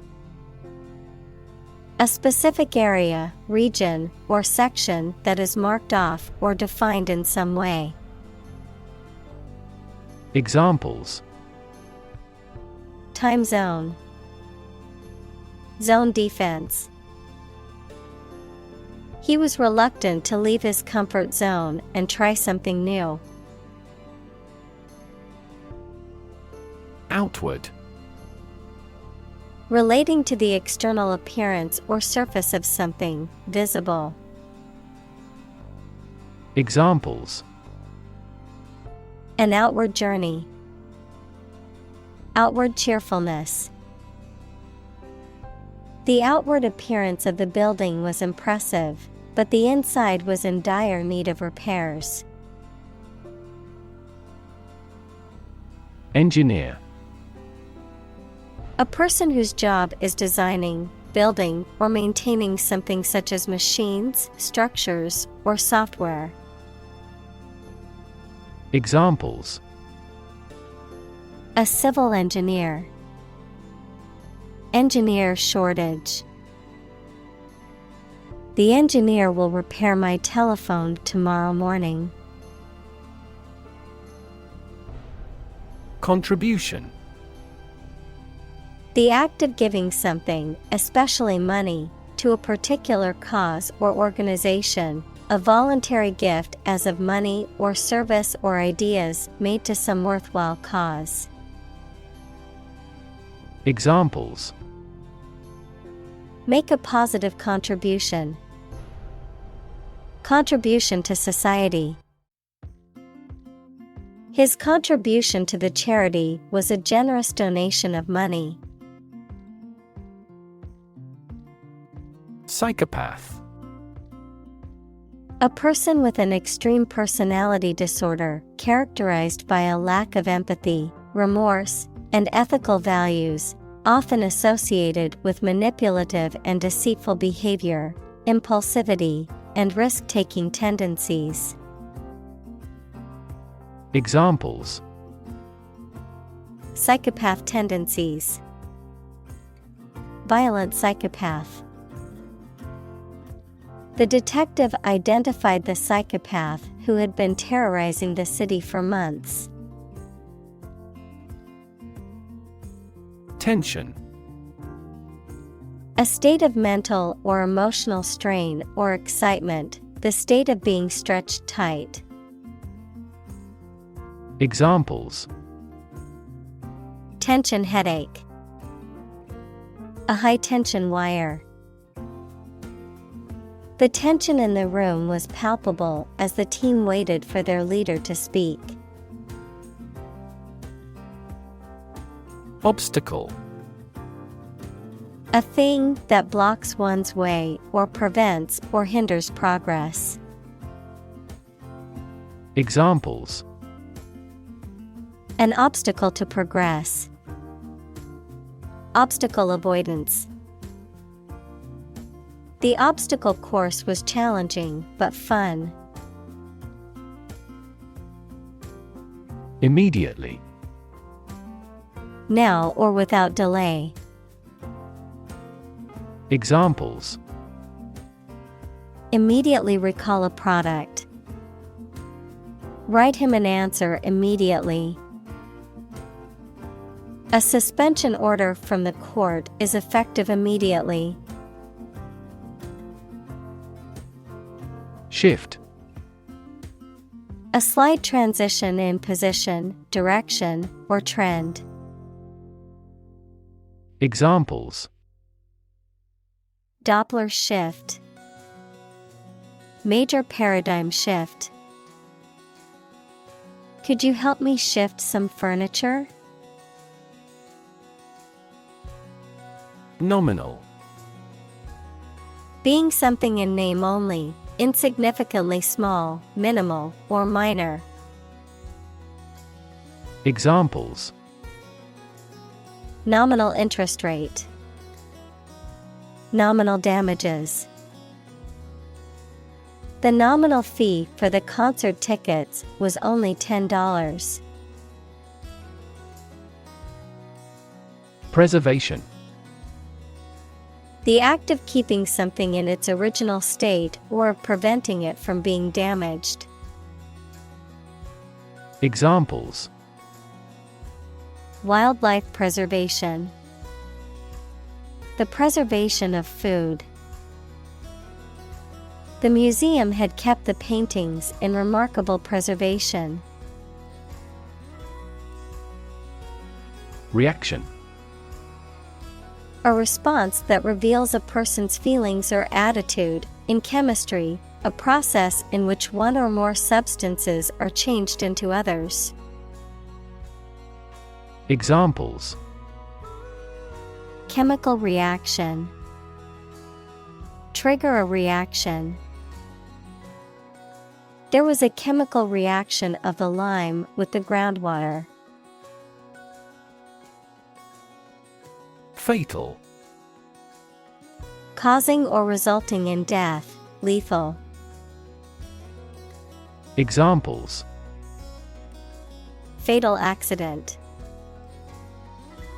A specific area, region, or section that is marked off or defined in some way. Examples: time zone, zone defense. He was reluctant to leave his comfort zone and try something new. Outward. Relating to the external appearance or surface of something, visible. Examples: an outward journey, outward cheerfulness. The outward appearance of the building was impressive, but the inside was in dire need of repairs. Engineer. A person whose job is designing, building, or maintaining something such as machines, structures, or software. Examples: a civil engineer, engineer shortage. The engineer will repair my telephone tomorrow morning. Contribution. The act of giving something, especially money, to a particular cause or organization, a voluntary gift as of money or service or ideas made to some worthwhile cause. Examples: make a positive contribution, contribution to society. His contribution to the charity was a generous donation of money. Psychopath. A person with an extreme personality disorder characterized by a lack of empathy, remorse, and ethical values, often associated with manipulative and deceitful behavior, impulsivity, and risk-taking tendencies. Examples: psychopath tendencies, violent psychopath. The detective identified the psychopath who had been terrorizing the city for months. Tension. A state of mental or emotional strain or excitement, the state of being stretched tight. Examples: Tension headache. A high-tension wire. The tension in the room was palpable as the team waited for their leader to speak. Obstacle. A thing that blocks one's way or prevents or hinders progress. Examples: An obstacle to progress. Obstacle avoidance. The obstacle course was challenging but fun. Immediately. Now or without delay. Examples: Immediately recall a product. Write him an answer immediately. A suspension order from the court is effective immediately. Shift. A slight transition in position, direction, or trend. Examples: Doppler shift. Major paradigm shift. Could you help me shift some furniture? Nominal. Being something in name only, insignificantly small, minimal, or minor. Examples: Nominal interest rate. Nominal damages. The nominal fee for the concert tickets was only $10. Preservation. The act of keeping something in its original state or of preventing it from being damaged. Examples: Wildlife preservation. The preservation of food. The museum had kept the paintings in remarkable preservation. Reaction. A response that reveals a person's feelings or attitude. In chemistry, a process in which one or more substances are changed into others. Examples: Chemical reaction. Trigger a reaction. There was a chemical reaction of the lime with the groundwater. Fatal. Causing or resulting in death, lethal. Examples: Fatal accident.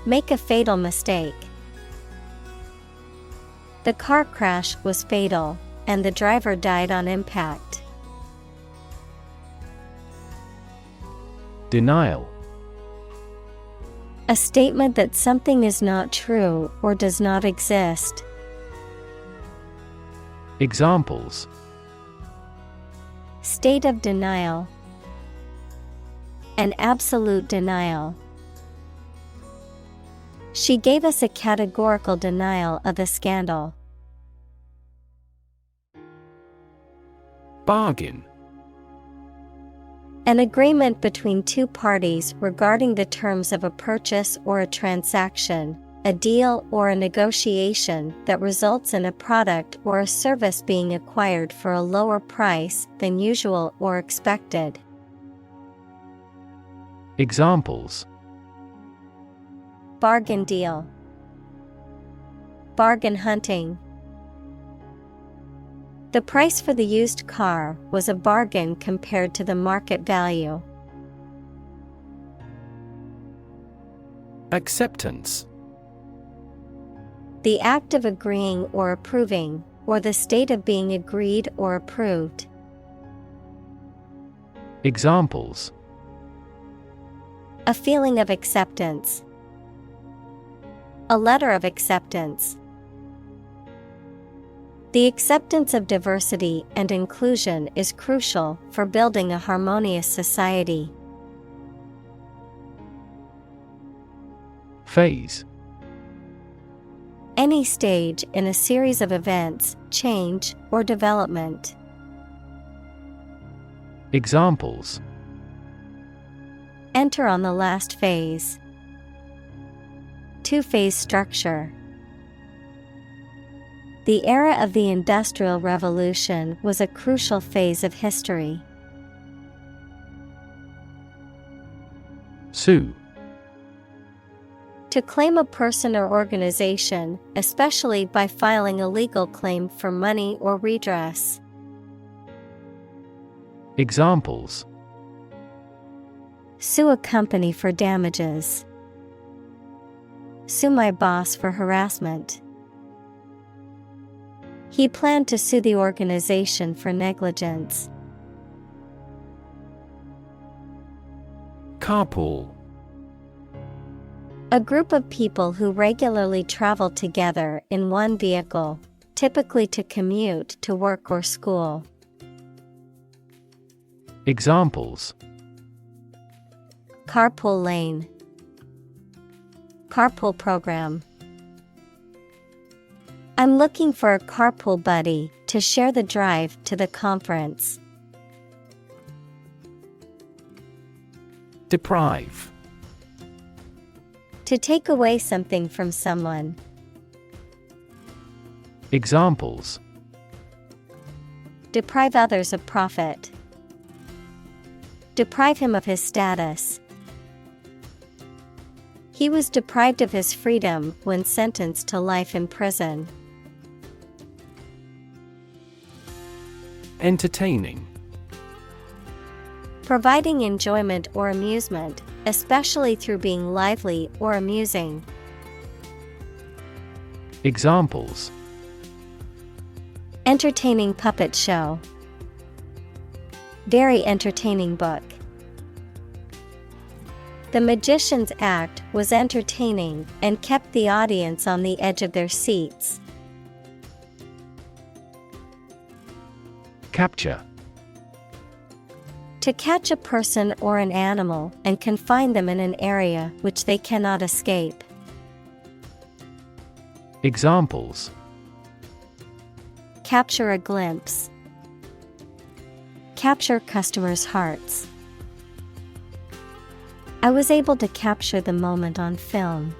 Make a fatal mistake. The car crash was fatal, and the driver died on impact. Denial. A statement that something is not true or does not exist. Examples: State of denial. An absolute denial. She gave us a categorical denial of the scandal. Bargain. An agreement between two parties regarding the terms of a purchase or a transaction, a deal or a negotiation that results in a product or a service being acquired for a lower price than usual or expected. Examples: Bargain deal. Bargain hunting. The price for the used car was a bargain compared to the market value. Acceptance. The act of agreeing or approving, or the state of being agreed or approved. Examples: A feeling of acceptance. A letter of acceptance. The acceptance of diversity and inclusion is crucial for building a harmonious society. Phase: Any stage in a series of events, change, or development. Examples: Enter on the last phase. Two-phase structure. The era of the Industrial Revolution was a crucial phase of history. Sue: To claim a person or organization, especially by filing a legal claim for money or redress. Examples: Sue a company for damages. Sue my boss for harassment. He planned to sue the organization for negligence. Carpool: A group of people who regularly travel together in one vehicle, typically to commute to work or school. Examples: Carpool lane. Carpool program. I'm looking for a carpool buddy to share the drive to the conference. Deprive: To take away something from someone. Examples: Deprive others of profit. Deprive him of his status. He was deprived of his freedom when sentenced to life in prison. Entertaining: Providing enjoyment or amusement, especially through being lively or amusing. Examples: Entertaining puppet show. Very entertaining book. The magician's act was entertaining and kept the audience on the edge of their seats. Capture: To catch a person or an animal and confine them in an area which they cannot escape. Examples: Capture a glimpse. Capture customers' hearts. I was able to capture the moment on film.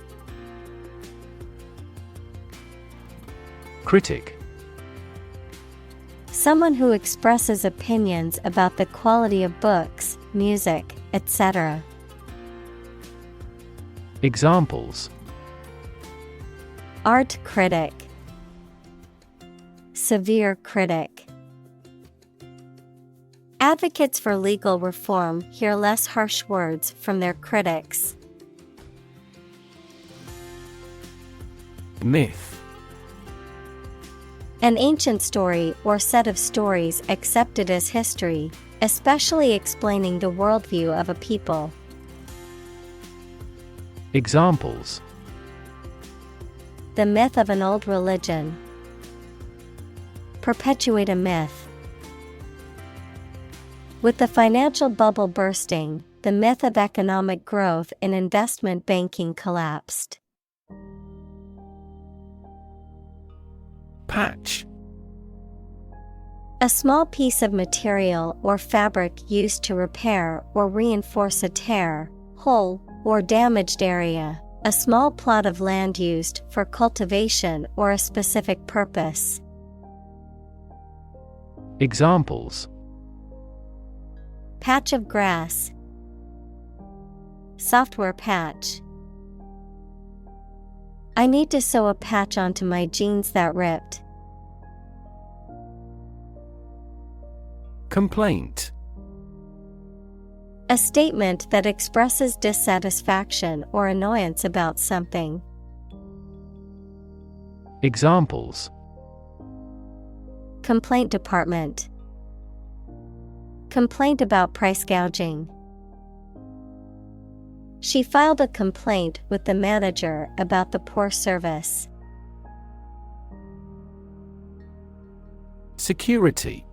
Critic: Someone who expresses opinions about the quality of books, music, etc. Examples: Art critic. Severe critic. Advocates for legal reform hear less harsh words from their critics. Myth: An ancient story or set of stories accepted as history, especially explaining the worldview of a people. Examples: The myth of an old religion. Perpetuate a myth. With the financial bubble bursting, the myth of economic growth in investment banking collapsed. Patch: A small piece of material or fabric used to repair or reinforce a tear, hole, or damaged area. A small plot of land used for cultivation or a specific purpose. Examples: Patch of grass. Software patch. I need to sew a patch onto my jeans that ripped. Complaint: A statement that expresses dissatisfaction or annoyance about something. Examples: Complaint department. Complaint about price gouging. She filed a complaint with the manager about the poor service. Security.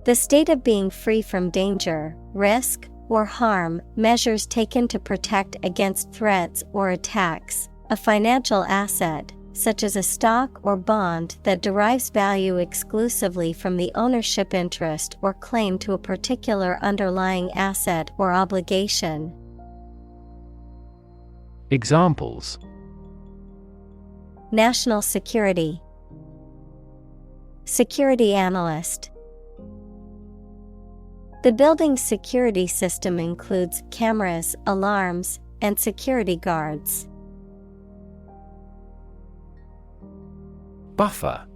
The state of being free from danger, risk, or harm, measures taken to protect against threats or attacks, a financial asset, such as a stock or bond that derives value exclusively from the ownership interest or claim to a particular underlying asset or obligation. Examples: National security. Security analyst. The building's security system includes cameras, alarms, and security guards. Buffer.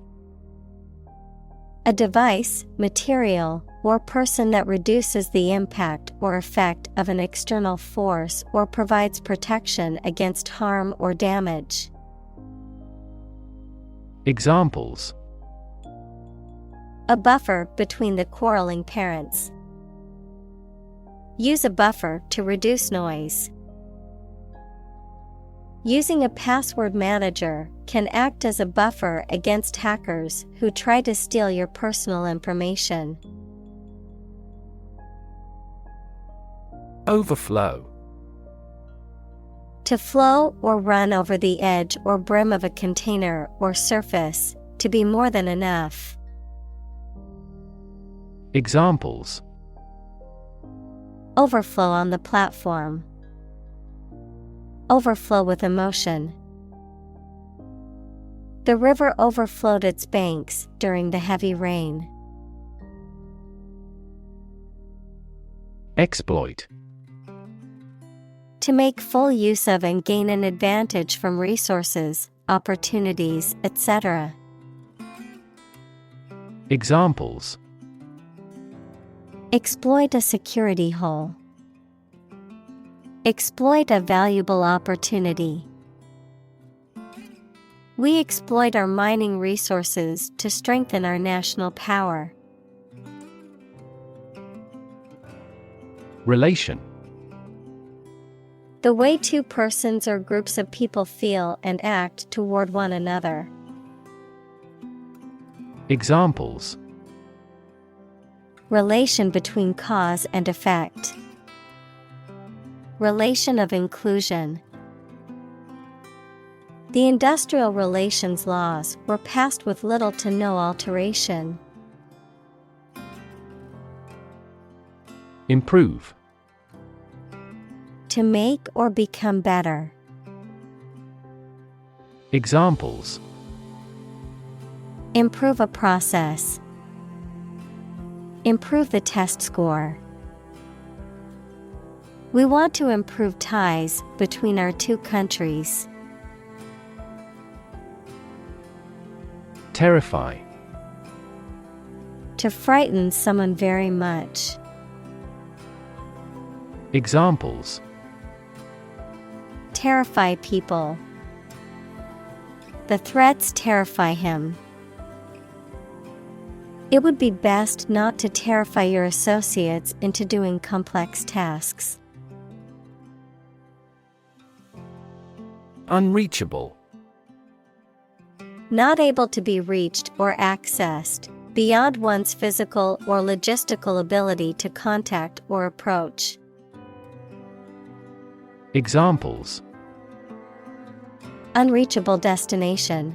A device, material, or person that reduces the impact or effect of an external force or provides protection against harm or damage. Examples: A buffer between the quarreling parents. Use a buffer to reduce noise. Using a password manager can act as a buffer against hackers who try to steal your personal information. Overflow. To flow or run over the edge or brim of a container or surface, to be more than enough. Examples: Overflow on the platform. Overflow with emotion. The river overflowed its banks during the heavy rain. Exploit. To make full use of and gain an advantage from resources, opportunities, etc. Examples: Exploit a security hole. Exploit a valuable opportunity. We exploit our mining resources to strengthen our national power. Relation. The way two persons or groups of people feel and act toward one another. Examples: Relation between cause and effect. Relation of inclusion. The industrial relations laws were passed with little to no alteration. Improve. To make or become better. Examples: Improve a process. Improve the test score. We want to improve ties between our two countries. Terrify. To frighten someone very much. Examples: Terrify people. The threats terrify him. It would be best not to terrify your associates into doing complex tasks. Unreachable. Not able to be reached or accessed, beyond one's physical or logistical ability to contact or approach. Examples: Unreachable destination.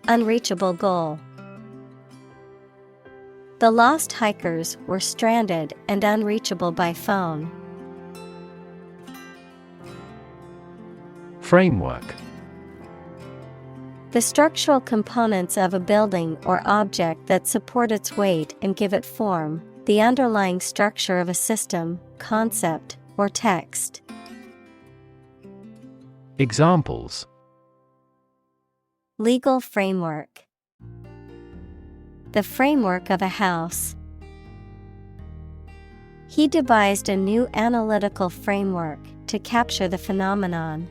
Unreachable goal. The lost hikers were stranded and unreachable by phone. Framework. The structural components of a building or object that support its weight and give it form, the underlying structure of a system, concept, or text. Examples: Legal framework. The framework of a house. He devised a new analytical framework to capture the phenomenon.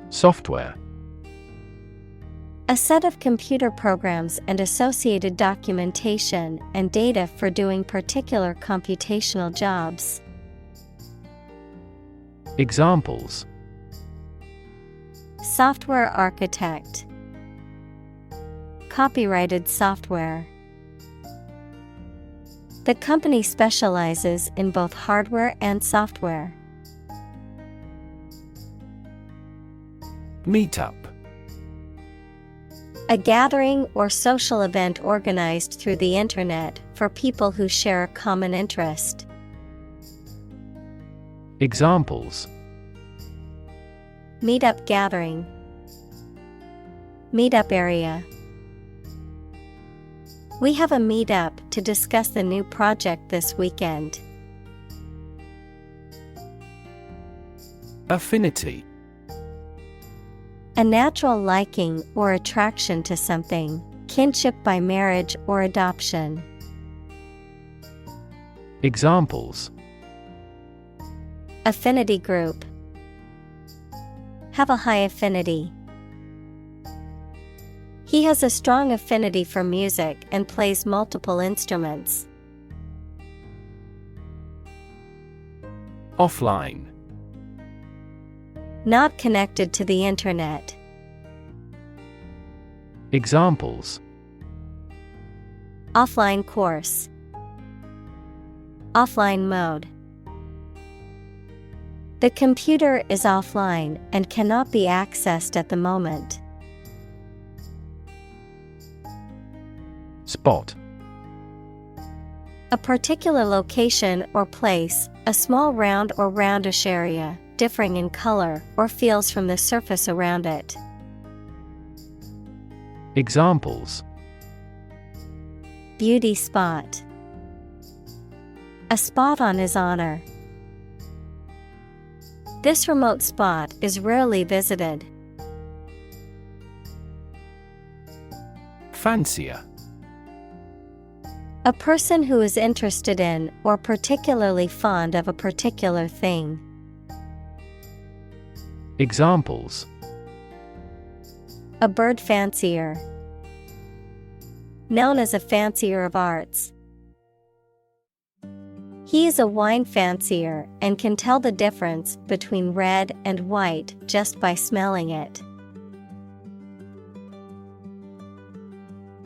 Software. A set of computer programs and associated documentation and data for doing particular computational jobs. Examples: Software architect. Copyrighted software. The company specializes in both hardware and software. Meetup. A gathering or social event organized through the internet for people who share a common interest. Examples: Meetup gathering. Meetup area. We have a meetup to discuss the new project this weekend. Affinity. A natural liking or attraction to something, kinship by marriage or adoption. Examples: Affinity group. Have a high affinity. He has a strong affinity for music and plays multiple instruments. Offline. Not connected to the internet. Examples: Offline course. Offline mode. The computer is offline and cannot be accessed at the moment. Spot. A particular location or place, a small round or roundish area, differing in color or feels from the surface around it. Examples: Beauty spot. A spot on his honor. This remote spot is rarely visited. Fancier. A person who is interested in or particularly fond of a particular thing. Examples: A bird fancier. Known as a fancier of arts. He is a wine fancier and can tell the difference between red and white just by smelling it.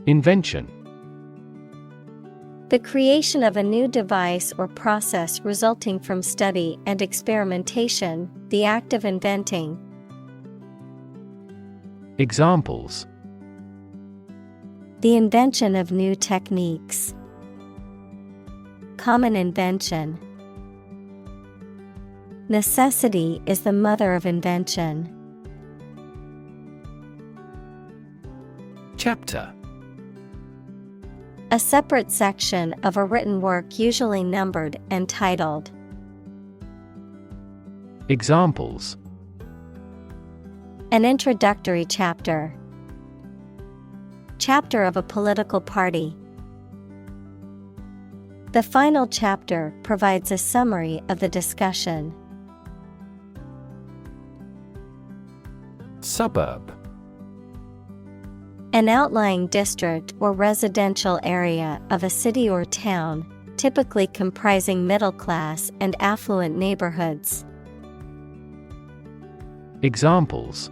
Invention. The creation of a new device or process resulting from study and experimentation, the act of inventing. Examples: The invention of new techniques. Common invention. Necessity is the mother of invention. Chapter. A separate section of a written work usually numbered and titled. Examples: An introductory chapter. Chapter of a political party. The final chapter provides a summary of the discussion. Suburb. An outlying district or residential area of a city or town, typically comprising middle-class and affluent neighborhoods. Examples: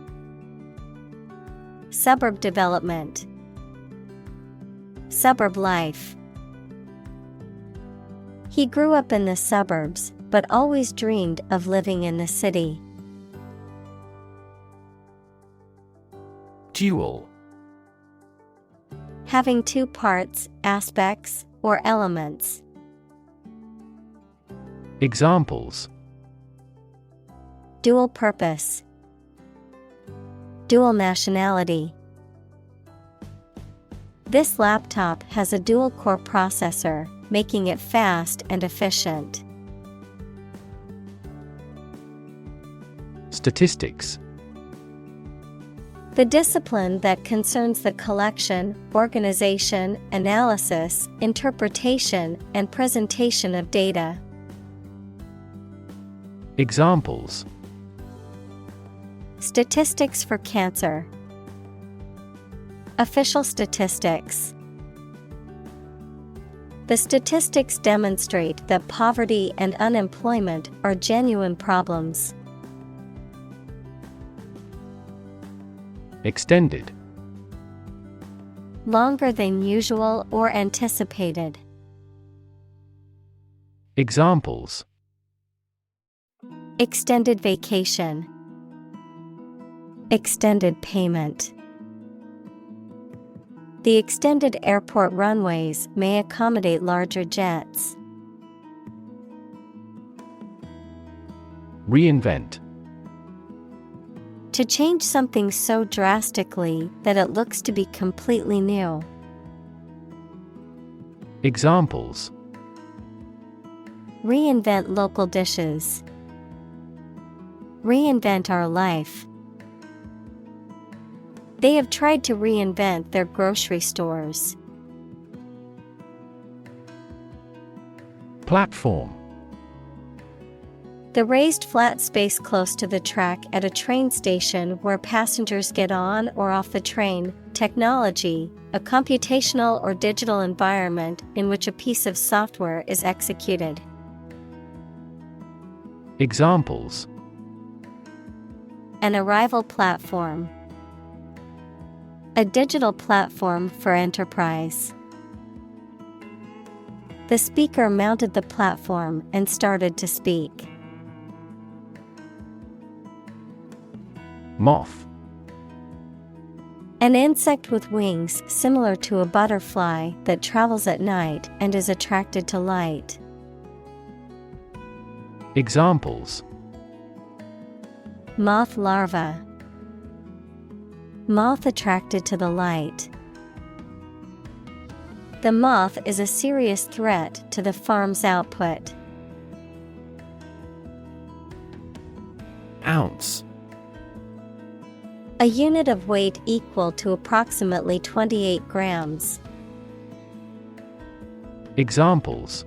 Suburb development. Suburb life. He grew up in the suburbs, but always dreamed of living in the city. Dual. Having two parts, aspects, or elements. Examples: Dual purpose. Dual nationality. This laptop has a dual-core processor, making it fast and efficient. Statistics. The discipline that concerns the collection, organization, analysis, interpretation, and presentation of data. Examples: Statistics for cancer. Official statistics. The statistics demonstrate that poverty and unemployment are genuine problems. Extended. Longer than usual or anticipated. Examples: Extended vacation. Extended payment. The extended airport runways may accommodate larger jets. Reinvent. To change something so drastically that it looks to be completely new. Examples: Reinvent local dishes. Reinvent our life. They have tried to reinvent their grocery stores. Platform. The raised flat space close to the track at a train station where passengers get on or off the train. Technology, a computational or digital environment in which a piece of software is executed. Examples: An arrival platform. A digital platform for enterprise. The speaker mounted the platform and started to speak. Moth. An insect with wings similar to a butterfly that travels at night and is attracted to light. Examples: Moth larva. Moth attracted to the light. The moth is a serious threat to the farm's output. Ounce. A unit of weight equal to approximately 28 grams. Examples: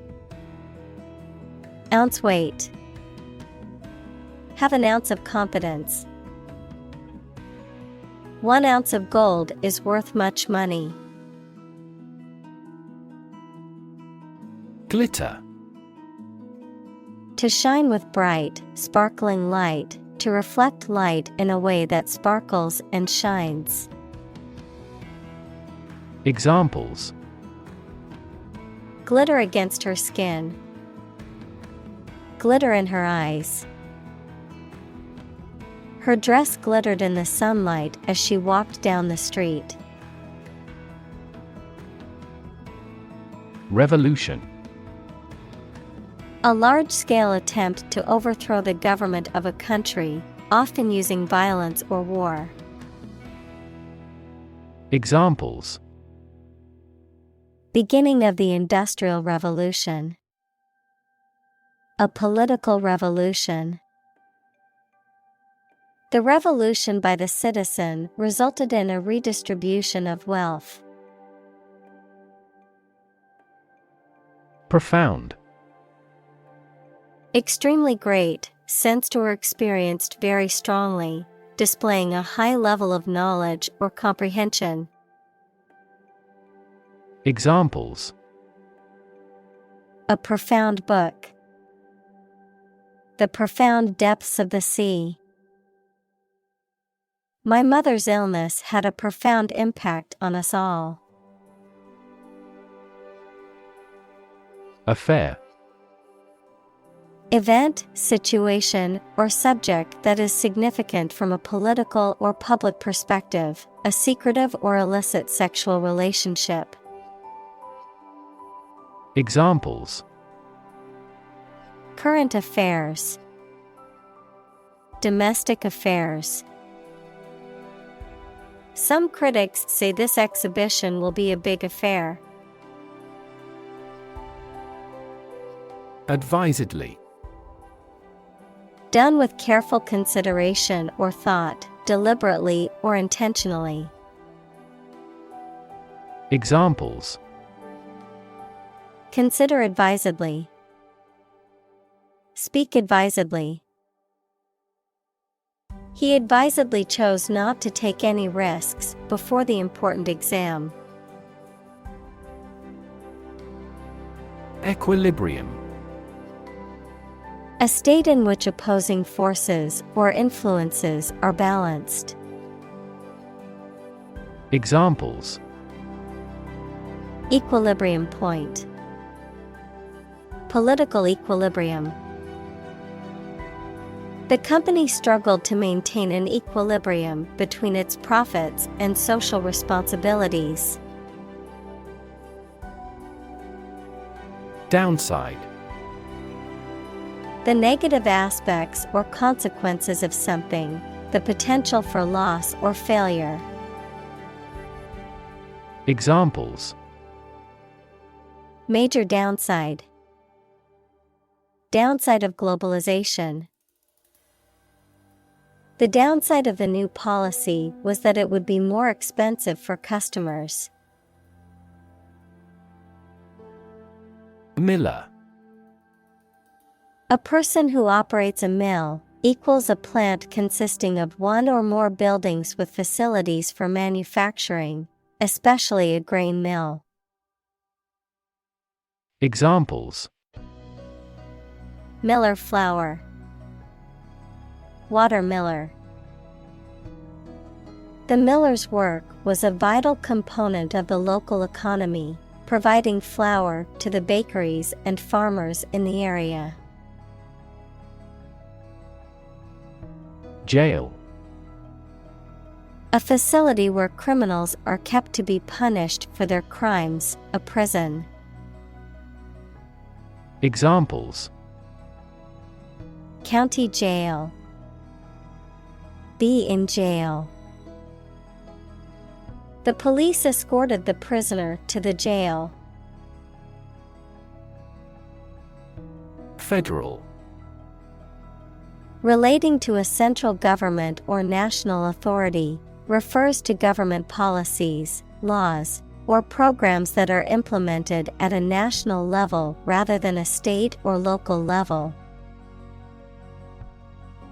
Ounce weight. Have an ounce of confidence. 1 ounce of gold is worth much money. Glitter. To shine with bright, sparkling light, to reflect light in a way that sparkles and shines. Examples: Glitter against her skin. Glitter in her eyes. Her dress glittered in the sunlight as she walked down the street. Revolution. A large-scale attempt to overthrow the government of a country, often using violence or war. Examples: Beginning of the Industrial Revolution. A political revolution. The revolution by the citizen resulted in a redistribution of wealth. Profound. Extremely great, sensed or experienced very strongly, displaying a high level of knowledge or comprehension. Examples: A profound book. The profound depths of the sea. My mother's illness had a profound impact on us all. Affair. Event, situation, or subject that is significant from a political or public perspective, a secretive or illicit sexual relationship. Examples: Current affairs. Domestic affairs. Some critics say this exhibition will be a big affair. Advisedly. Done with careful consideration or thought, deliberately or intentionally. Examples: Consider advisedly. Speak advisedly. He advisedly chose not to take any risks before the important exam. Equilibrium. A state in which opposing forces or influences are balanced. Examples: Equilibrium point. Political equilibrium. The company struggled to maintain an equilibrium between its profits and social responsibilities. Downside. The negative aspects or consequences of something, the potential for loss or failure. Examples: Major downside. Downside of globalization. The downside of the new policy was that it would be more expensive for customers. Miller. A person who operates a mill equals a plant consisting of one or more buildings with facilities for manufacturing, especially a grain mill. Examples: Miller flour. Watermiller. The miller's work was a vital component of the local economy, providing flour to the bakeries and farmers in the area. Jail. A facility where criminals are kept to be punished for their crimes, a prison. Examples: County jail. Be in jail. The police escorted the prisoner to the jail. Federal. Relating to a central government or national authority, refers to government policies, laws, or programs that are implemented at a national level rather than a state or local level.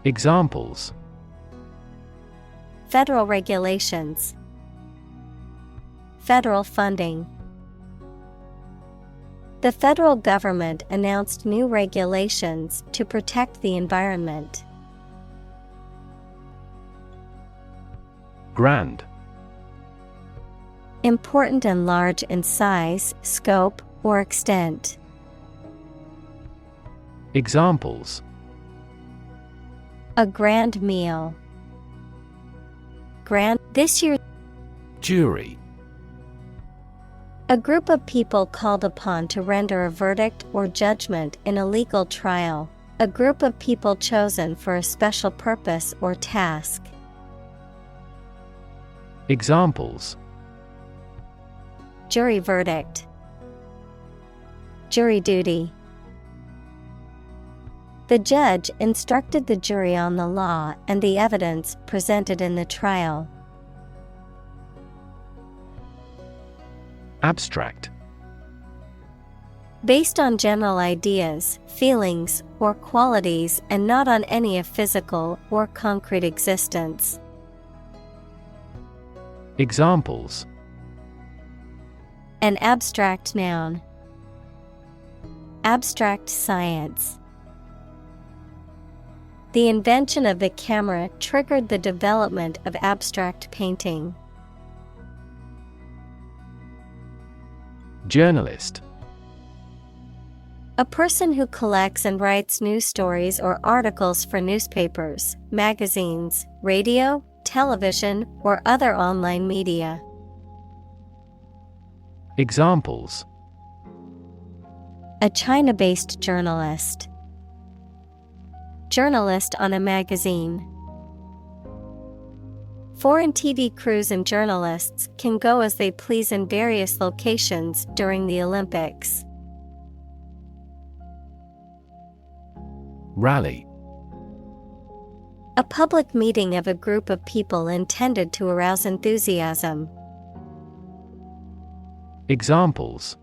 Examples: Federal regulations. Federal funding. The federal government announced new regulations to protect the environment. Grand. Important and large in size, scope, or extent. Examples: A grand meal. Grand this year. Jury. A group of people called upon to render a verdict or judgment in a legal trial. A group of people chosen for a special purpose or task. Examples: Jury verdict. Jury duty. The judge instructed the jury on the law and the evidence presented in the trial. Abstract. Based on general ideas, feelings, or qualities and not on any of physical or concrete existence. Examples: An abstract noun. Abstract science. The invention of the camera triggered the development of abstract painting. Journalist. A person who collects and writes news stories or articles for newspapers, magazines, radio, television, or other online media. Examples: A China-based journalist. Journalist on a magazine. Foreign TV crews and journalists can go as they please in various locations during the Olympics. Rally. A public meeting of a group of people intended to arouse enthusiasm. Examples: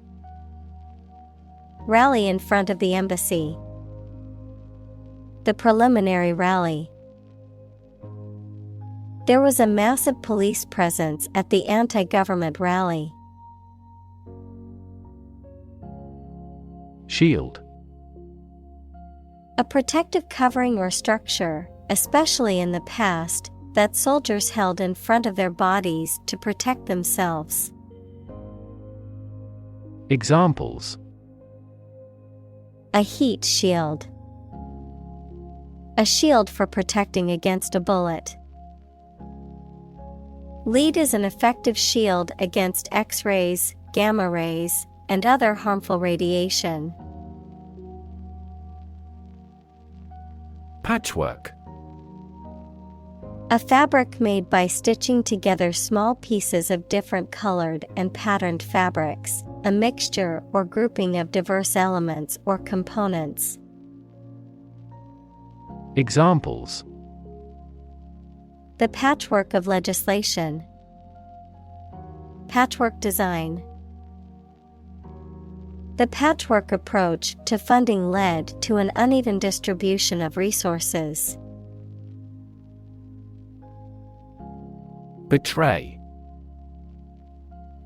Rally in front of the embassy. The preliminary rally. There was a massive police presence at the anti-government rally. Shield. A protective covering or structure, especially in the past, that soldiers held in front of their bodies to protect themselves. Examples: A heat shield. A shield for protecting against a bullet. Lead is an effective shield against X-rays, gamma rays, and other harmful radiation. Patchwork. A fabric made by stitching together small pieces of different colored and patterned fabrics, a mixture or grouping of diverse elements or components. Examples: The patchwork of legislation. Patchwork design. The patchwork approach to funding led to an uneven distribution of resources. Betray.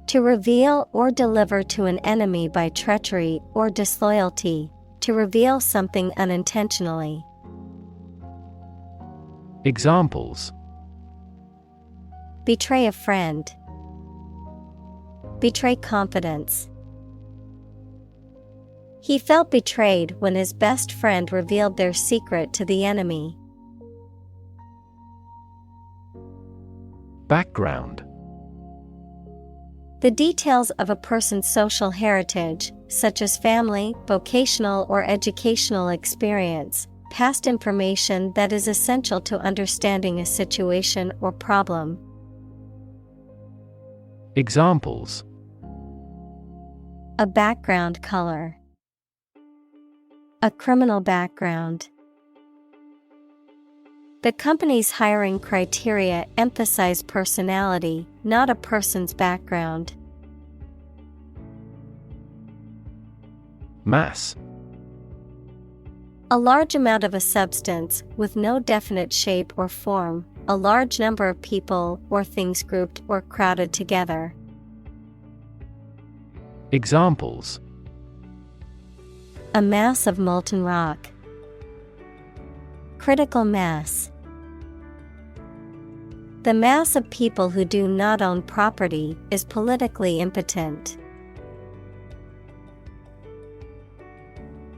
To reveal or deliver to an enemy by treachery or disloyalty, to reveal something unintentionally. Examples: Betray a friend. Betray confidence. He felt betrayed when his best friend revealed their secret to the enemy. Background. The details of a person's social heritage, such as family, vocational or educational experience, past information that is essential to understanding a situation or problem. Examples: A background color. A criminal background. The company's hiring criteria emphasize personality, not a person's background. Mass. A large amount of a substance with no definite shape or form, a large number of people or things grouped or crowded together. Examples: A mass of molten rock. Critical mass. The mass of people who do not own property is politically impotent.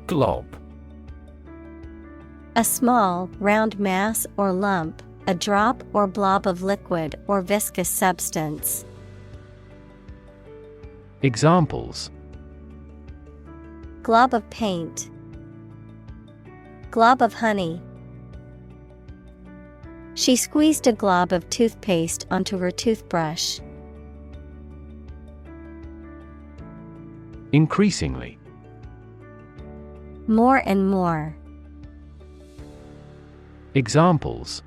Glob. A small, round mass or lump, a drop or blob of liquid or viscous substance. Examples: Glob of paint. Glob of honey. She squeezed a glob of toothpaste onto her toothbrush. Increasingly. More and more. Examples: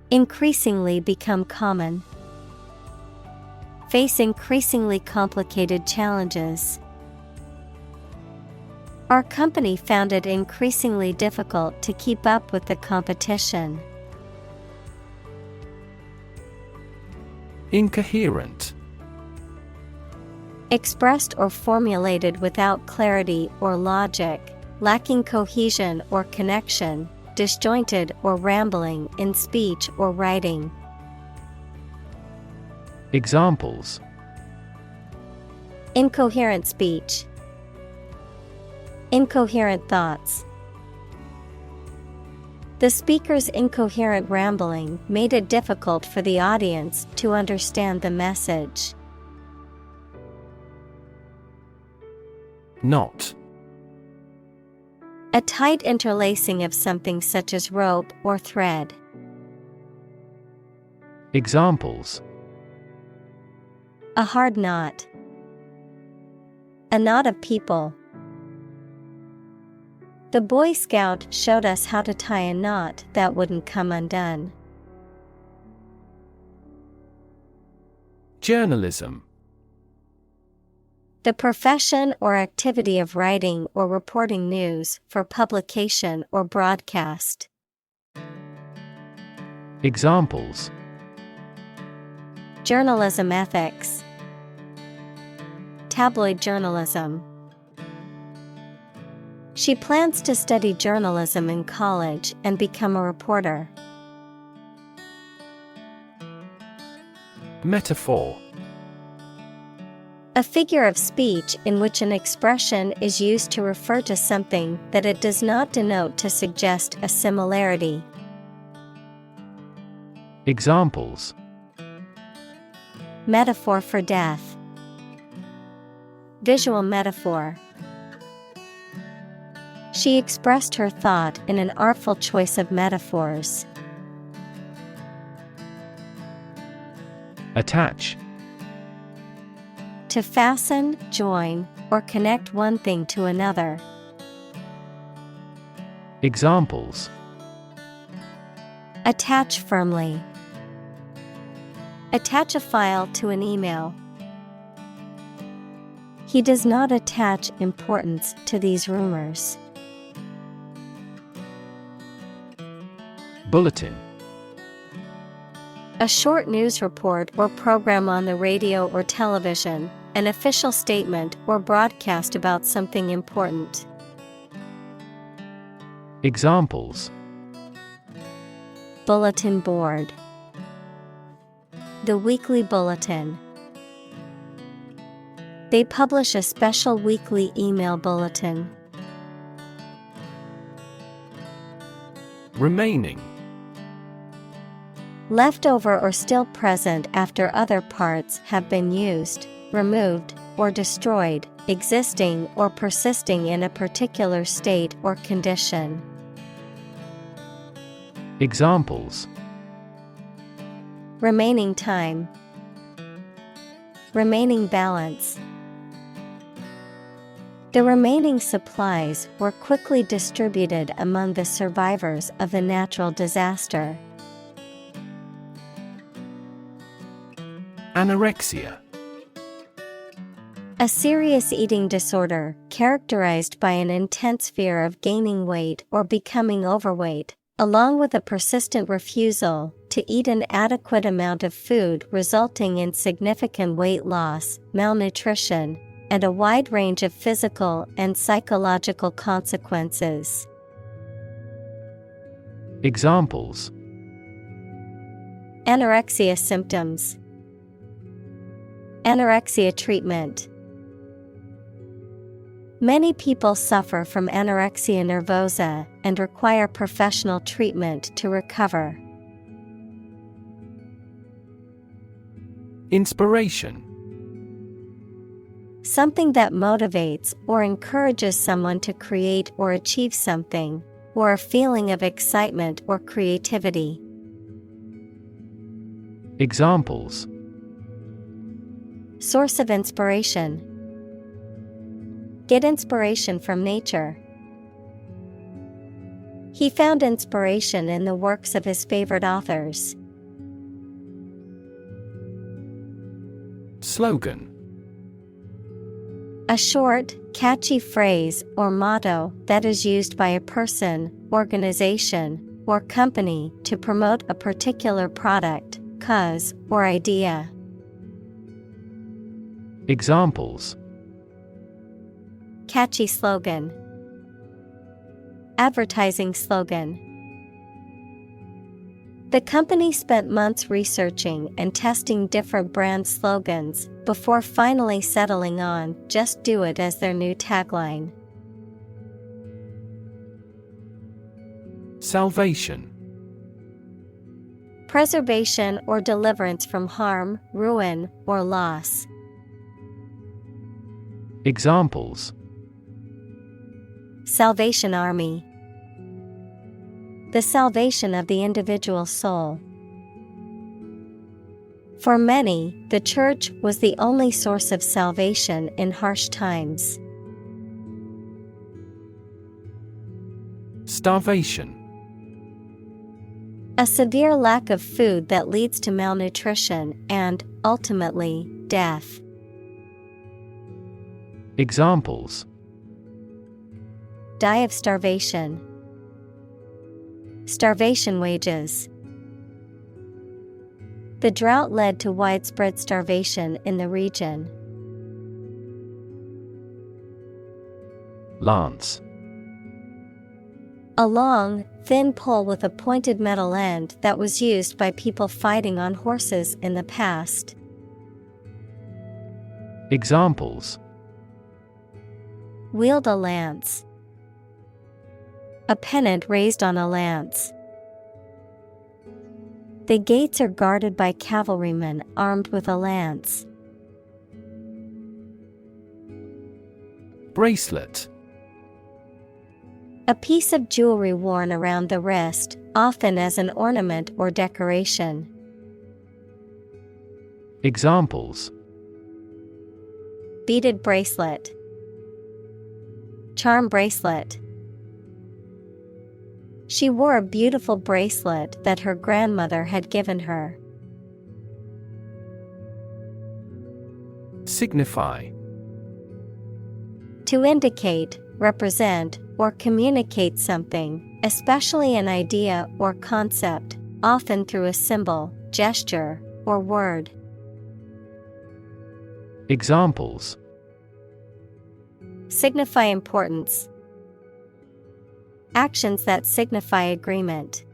Increasingly become common. Face increasingly complicated challenges. Our company found it increasingly difficult to keep up with the competition. Incoherent. Expressed or formulated without clarity or logic, lacking cohesion or connection, disjointed or rambling in speech or writing. Examples: Incoherent speech. Incoherent thoughts. The speaker's incoherent rambling made it difficult for the audience to understand the message. Knot. A tight interlacing of something such as rope or thread. Examples: A hard knot. A knot of people. The Boy Scout showed us how to tie a knot that wouldn't come undone. Journalism. The profession or activity of writing or reporting news for publication or broadcast. Examples: journalism ethics, tabloid journalism. She plans to study journalism in college and become a reporter. Metaphor: a figure of speech in which an expression is used to refer to something that it does not denote to suggest a similarity. Examples: metaphor for death, visual metaphor. She expressed her thought in an artful choice of metaphors. Attach: to fasten, join, or connect one thing to another. Examples: attach firmly, attach a file to an email. He does not attach importance to these rumors. Bulletin: a short news report or program on the radio or television, an official statement or broadcast about something important. Examples: bulletin board, the weekly bulletin. They publish a special weekly email bulletin. Remaining: left over or still present after other parts have been used, removed, or destroyed, existing or persisting in a particular state or condition. Examples: remaining time, remaining balance. The remaining supplies were quickly distributed among the survivors of the natural disaster. Anorexia: a serious eating disorder characterized by an intense fear of gaining weight or becoming overweight, along with a persistent refusal to eat an adequate amount of food, resulting in significant weight loss, malnutrition, and a wide range of physical and psychological consequences. Examples: anorexia symptoms, anorexia treatment. Many people suffer from anorexia nervosa and require professional treatment to recover. Inspiration: something that motivates or encourages someone to create or achieve something, or a feeling of excitement or creativity. Examples: source of inspiration, get inspiration from nature. He found inspiration in the works of his favorite authors. Slogan: a short, catchy phrase or motto that is used by a person, organization, or company to promote a particular product, cause, or idea. Examples: catchy slogan, advertising slogan. The company spent months researching and testing different brand slogans before finally settling on "Just Do It" as their new tagline. Salvation: preservation or deliverance from harm, ruin, or loss. Examples: Salvation Army, the salvation of the individual soul. For many, the church was the only source of salvation in harsh times. Starvation: a severe lack of food that leads to malnutrition and, ultimately, death. Examples: die of starvation, starvation wages. The drought led to widespread starvation in the region. Lance. A long, thin pole with a pointed metal end that was used by people fighting on horses in the past. Examples: Wield a lance. A pennant raised on a lance. The gates are guarded by cavalrymen armed with a lance. Bracelet. A piece of jewelry worn around the wrist, often as an ornament or decoration. Examples: Beaded bracelet. Charm bracelet. She wore a beautiful bracelet that her grandmother had given her. Signify. To indicate, represent, or communicate something, especially an idea or concept, often through a symbol, gesture, or word. Examples: Signify importance. Actions that signify agreement.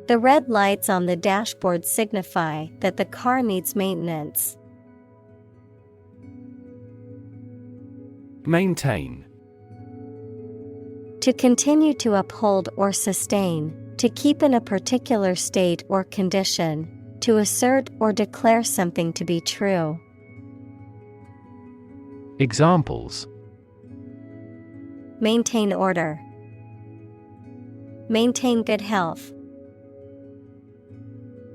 The red lights on the dashboard signify that the car needs maintenance. Maintain. To continue to uphold or sustain, to keep in a particular state or condition, to assert or declare something to be true. Examples: Maintain order. Maintain good health.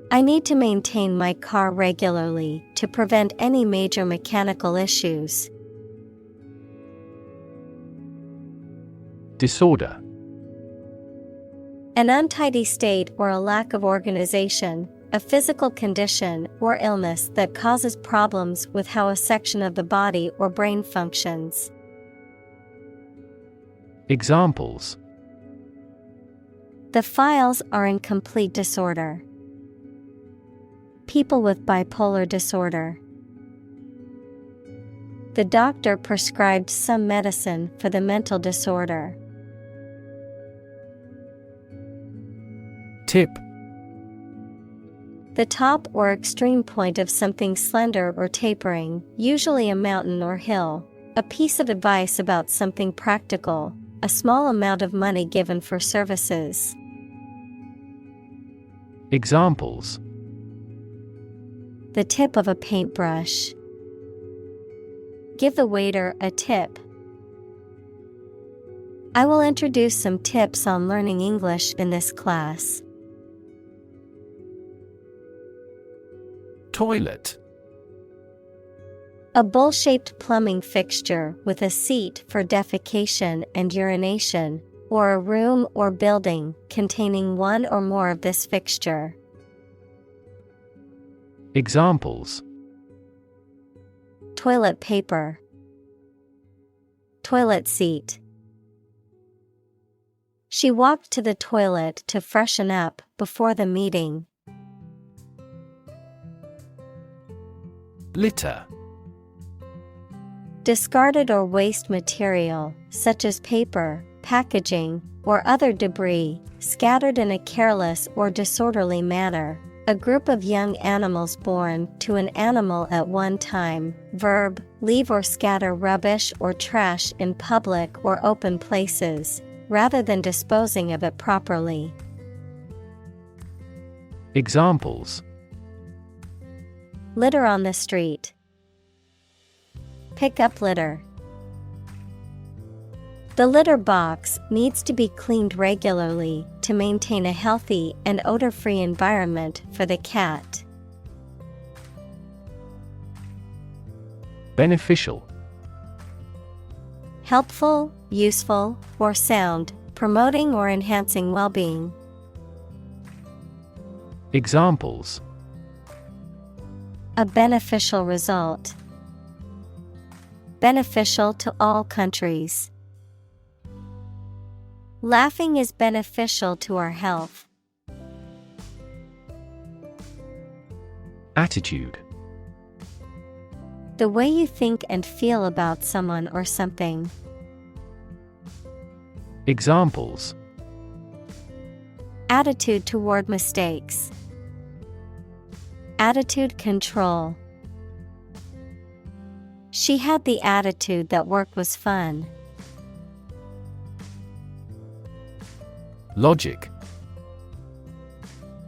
I need to maintain my car regularly to prevent any major mechanical issues. Disorder. An untidy state or a lack of organization, a physical condition or illness that causes problems with how a section of the body or brain functions. Examples: The files are in complete disorder. People with bipolar disorder. The doctor prescribed some medicine for the mental disorder. Tip. The top or extreme point of something slender or tapering, usually a mountain or hill. A piece of advice about something practical, a small amount of money given for services. Examples: The tip of a paintbrush. Give the waiter a tip. I will introduce some tips on learning English in this class. Toilet. A bowl-shaped plumbing fixture with a seat for defecation and urination, or a room or building containing one or more of this fixture. Examples: Toilet paper. Toilet seat. She walked to the toilet to freshen up before the meeting. Litter. Discarded or waste material, such as paper, packaging, or other debris, scattered in a careless or disorderly manner. A group of young animals born to an animal at one time. Verb, leave or scatter rubbish or trash in public or open places, rather than disposing of it properly. Examples: Litter on the street. Pick up litter. The litter box needs to be cleaned regularly to maintain a healthy and odor-free environment for the cat. Beneficial. Helpful, useful, or sound, promoting or enhancing well-being. Examples: A beneficial result. Beneficial to all countries. Laughing is beneficial to our health. Attitude. The way you think and feel about someone or something. Examples. Attitude toward mistakes. Attitude control. She had the attitude that work was fun. Logic.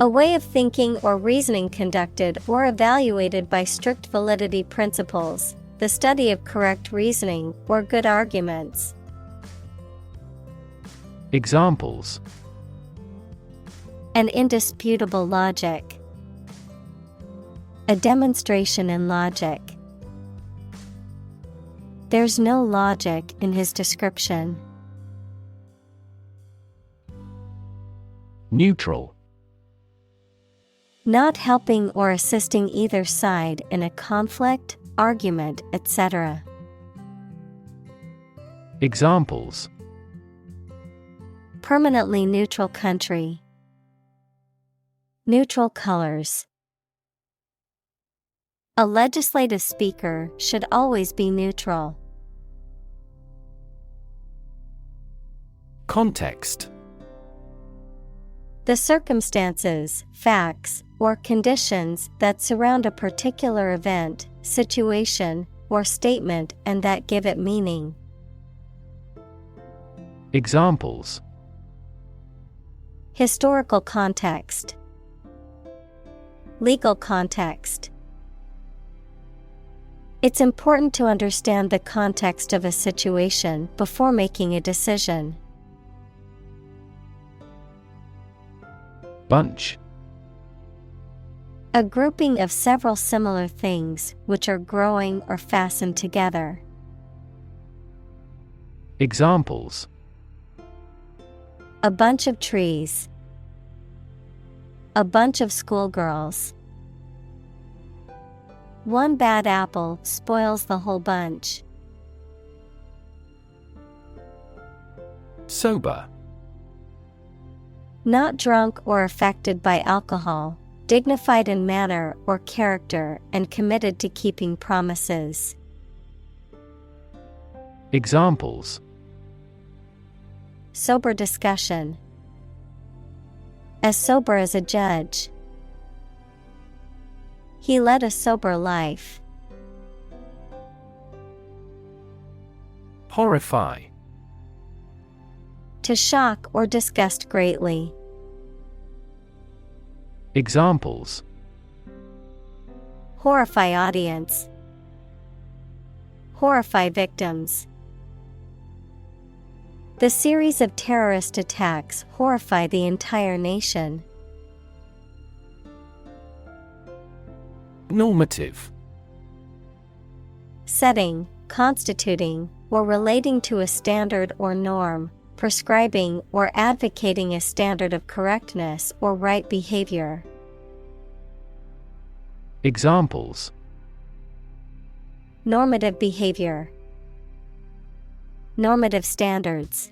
A way of thinking or reasoning conducted or evaluated by strict validity principles, the study of correct reasoning or good arguments. Examples. An indisputable logic. A demonstration in logic. There's no logic in his description. Neutral. Not helping or assisting either side in a conflict, argument, etc. Examples. Permanently neutral country. Neutral colors. A legislative speaker should always be neutral. Context. The circumstances, facts, or conditions that surround a particular event, situation, or statement and that give it meaning. Examples. Historical context. Legal context. It's important to understand the context of a situation before making a decision. Bunch. A grouping of several similar things which are growing or fastened together. Examples. A bunch of trees. A bunch of schoolgirls. One bad apple spoils the whole bunch. Sober. Not drunk or affected by alcohol, dignified in manner or character and committed to keeping promises. Examples. Sober discussion. As sober as a judge. He led a sober life. Horrify. To shock or disgust greatly. Examples. Horrify audience. Horrify victims. The series of terrorist attacks horrify the entire nation. Normative. Setting, constituting, or relating to a standard or norm, prescribing or advocating a standard of correctness or right behavior. Examples. Normative behavior. Normative standards.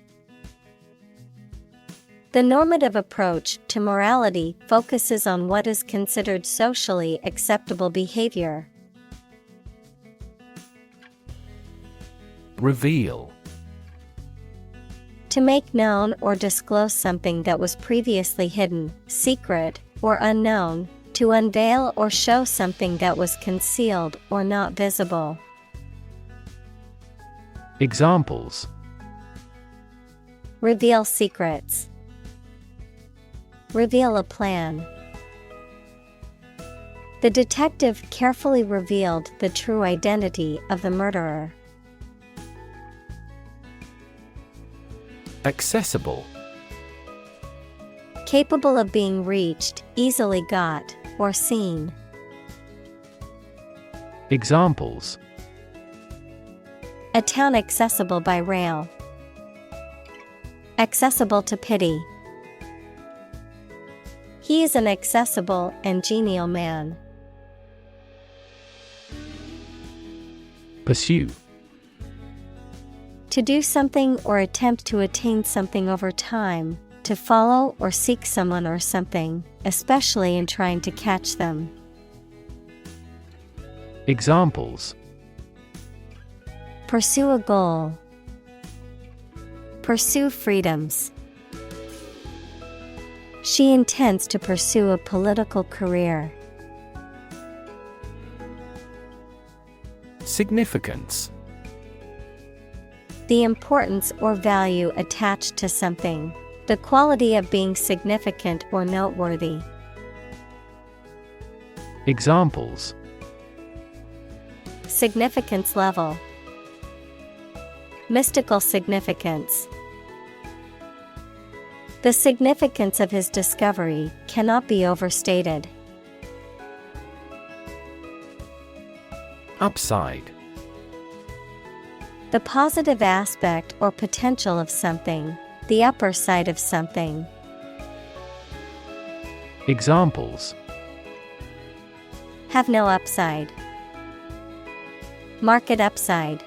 The normative approach to morality focuses on what is considered socially acceptable behavior. Reveal. To make known or disclose something that was previously hidden, secret, or unknown, to unveil or show something that was concealed or not visible. Examples. Reveal secrets. Reveal a plan. The detective carefully revealed the true identity of the murderer. Accessible. Capable of being reached, easily got, or seen. Examples. A town accessible by rail. Accessible to pity. He is an accessible and genial man. Pursue. To do something or attempt to attain something over time, to follow or seek someone or something, especially in trying to catch them. Examples: pursue a goal, pursue freedoms. She intends to pursue a political career. Significance: the importance or value attached to something, the quality of being significant or noteworthy. Examples: significance level, mystical significance. The significance of his discovery cannot be overstated. Upside: the positive aspect or potential of something, the upper side of something. Examples: have no upside, market upside.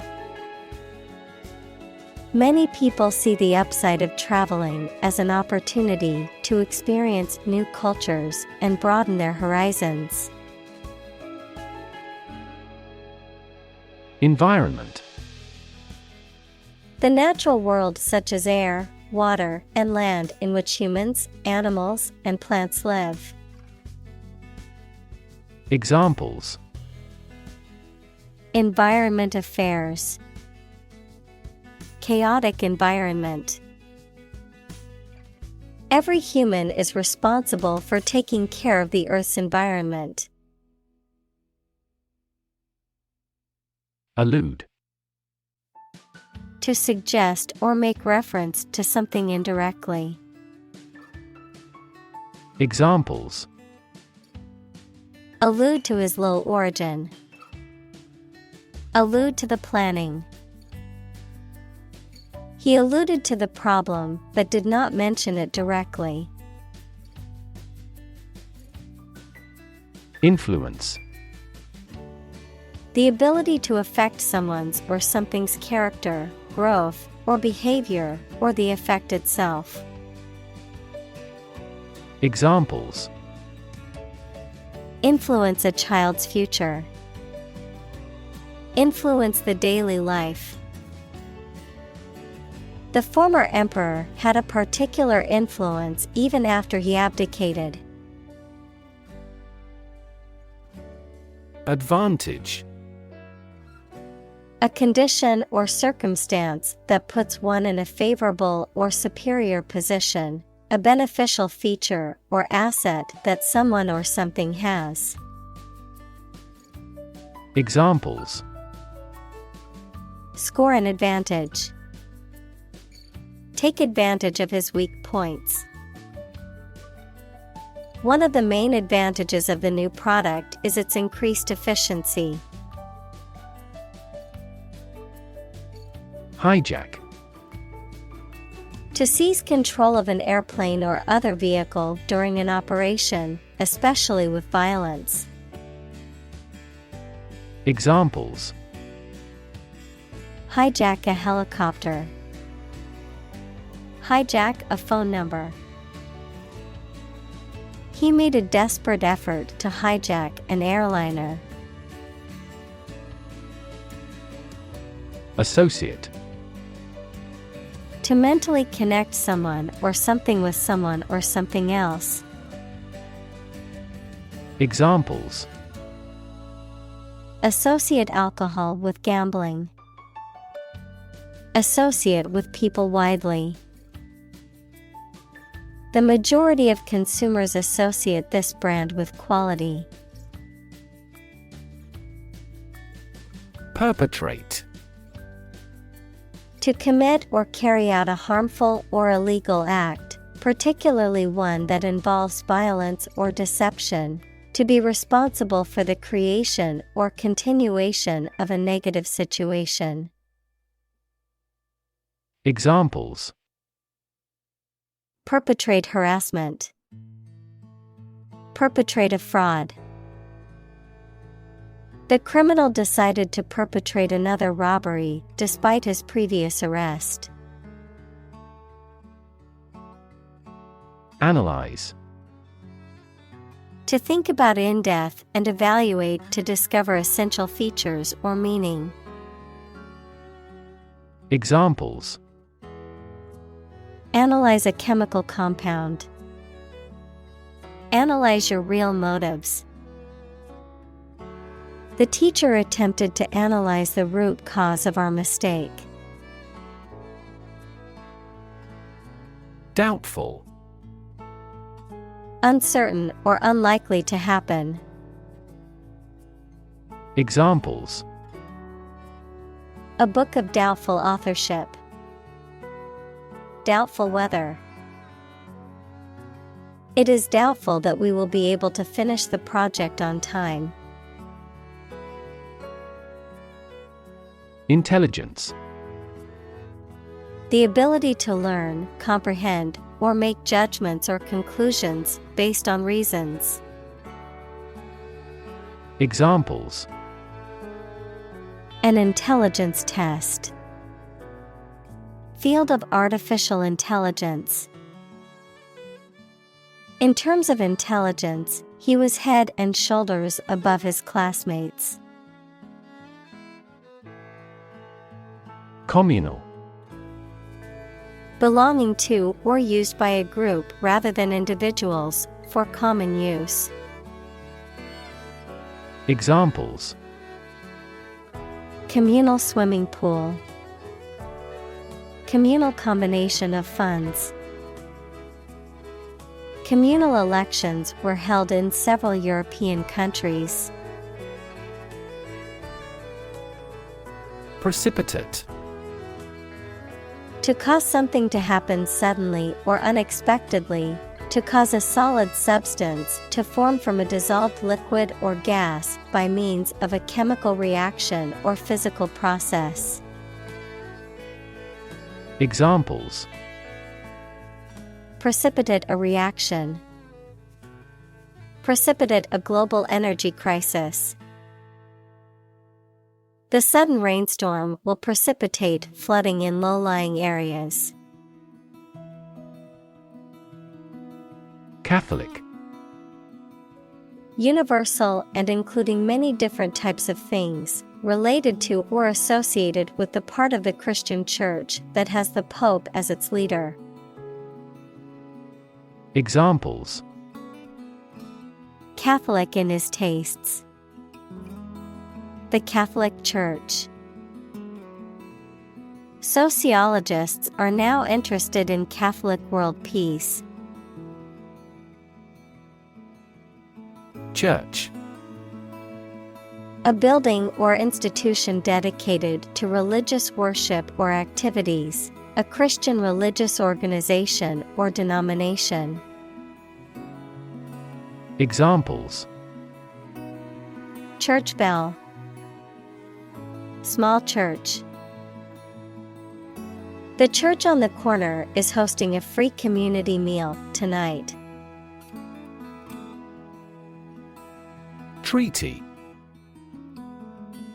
Many people see the upside of traveling as an opportunity to experience new cultures and broaden their horizons. Environment: the natural world such as air, water, and land in which humans, animals, and plants live. Examples: environment affairs, chaotic environment. Every human is responsible for taking care of the Earth's environment. Allude: to suggest or make reference to something indirectly. Examples: allude to his low origin, allude to the planning. He alluded to the problem but did not mention it directly. Influence: the ability to affect someone's or something's character, growth, or behavior, or the effect itself. Examples: influence a child's future, influence the daily life. The former emperor had a particular influence even after he abdicated. Advantage: a condition or circumstance that puts one in a favorable or superior position, a beneficial feature or asset that someone or something has. Examples: score an advantage, take advantage of his weak points. One of the main advantages of the new product is its increased efficiency. Hijack: to seize control of an airplane or other vehicle during an operation, especially with violence. Examples: hijack a helicopter, hijack a phone number. He made a desperate effort to hijack an airliner. Associate: to mentally connect someone or something with someone or something else. Examples: associate alcohol with gambling, associate with people widely. The majority of consumers associate this brand with quality. Perpetrate: to commit or carry out a harmful or illegal act, particularly one that involves violence or deception, to be responsible for the creation or continuation of a negative situation. Examples: perpetrate harassment, perpetrate a fraud. The criminal decided to perpetrate another robbery despite his previous arrest. Analyze: To think about in depth and evaluate to discover essential features or meaning. Examples: Analyze a chemical compound. Analyze your real motives. The teacher attempted to analyze the root cause of our mistake. Doubtful. Uncertain or unlikely to happen. Examples: A book of doubtful authorship. Doubtful weather. It is doubtful that we will be able to finish the project on time. Intelligence. The ability to learn, comprehend, or make judgments or conclusions based on reasons. Examples: An intelligence test. Field of artificial intelligence. In terms of intelligence, he was head and shoulders above his classmates. Communal. Belonging to or used by a group rather than individuals, for common use. Examples: Communal swimming pool. Communal combination of funds. Communal elections were held in several European countries. Precipitate. To cause something to happen suddenly or unexpectedly, to cause a solid substance to form from a dissolved liquid or gas by means of a chemical reaction or physical process. Examples: Precipitate a reaction. Precipitate a global energy crisis. The sudden rainstorm will precipitate flooding in low-lying areas. Catholic. Universal and including many different types of things, related to or associated with the part of the Christian Church that has the Pope as its leader. Examples: Catholic in his tastes. The Catholic Church. Sociologists are now interested in Catholic world peace. Church. A building or institution dedicated to religious worship or activities, a Christian religious organization or denomination. Examples: Church bell. Small church. The church on the corner is hosting a free community meal tonight. Treaty.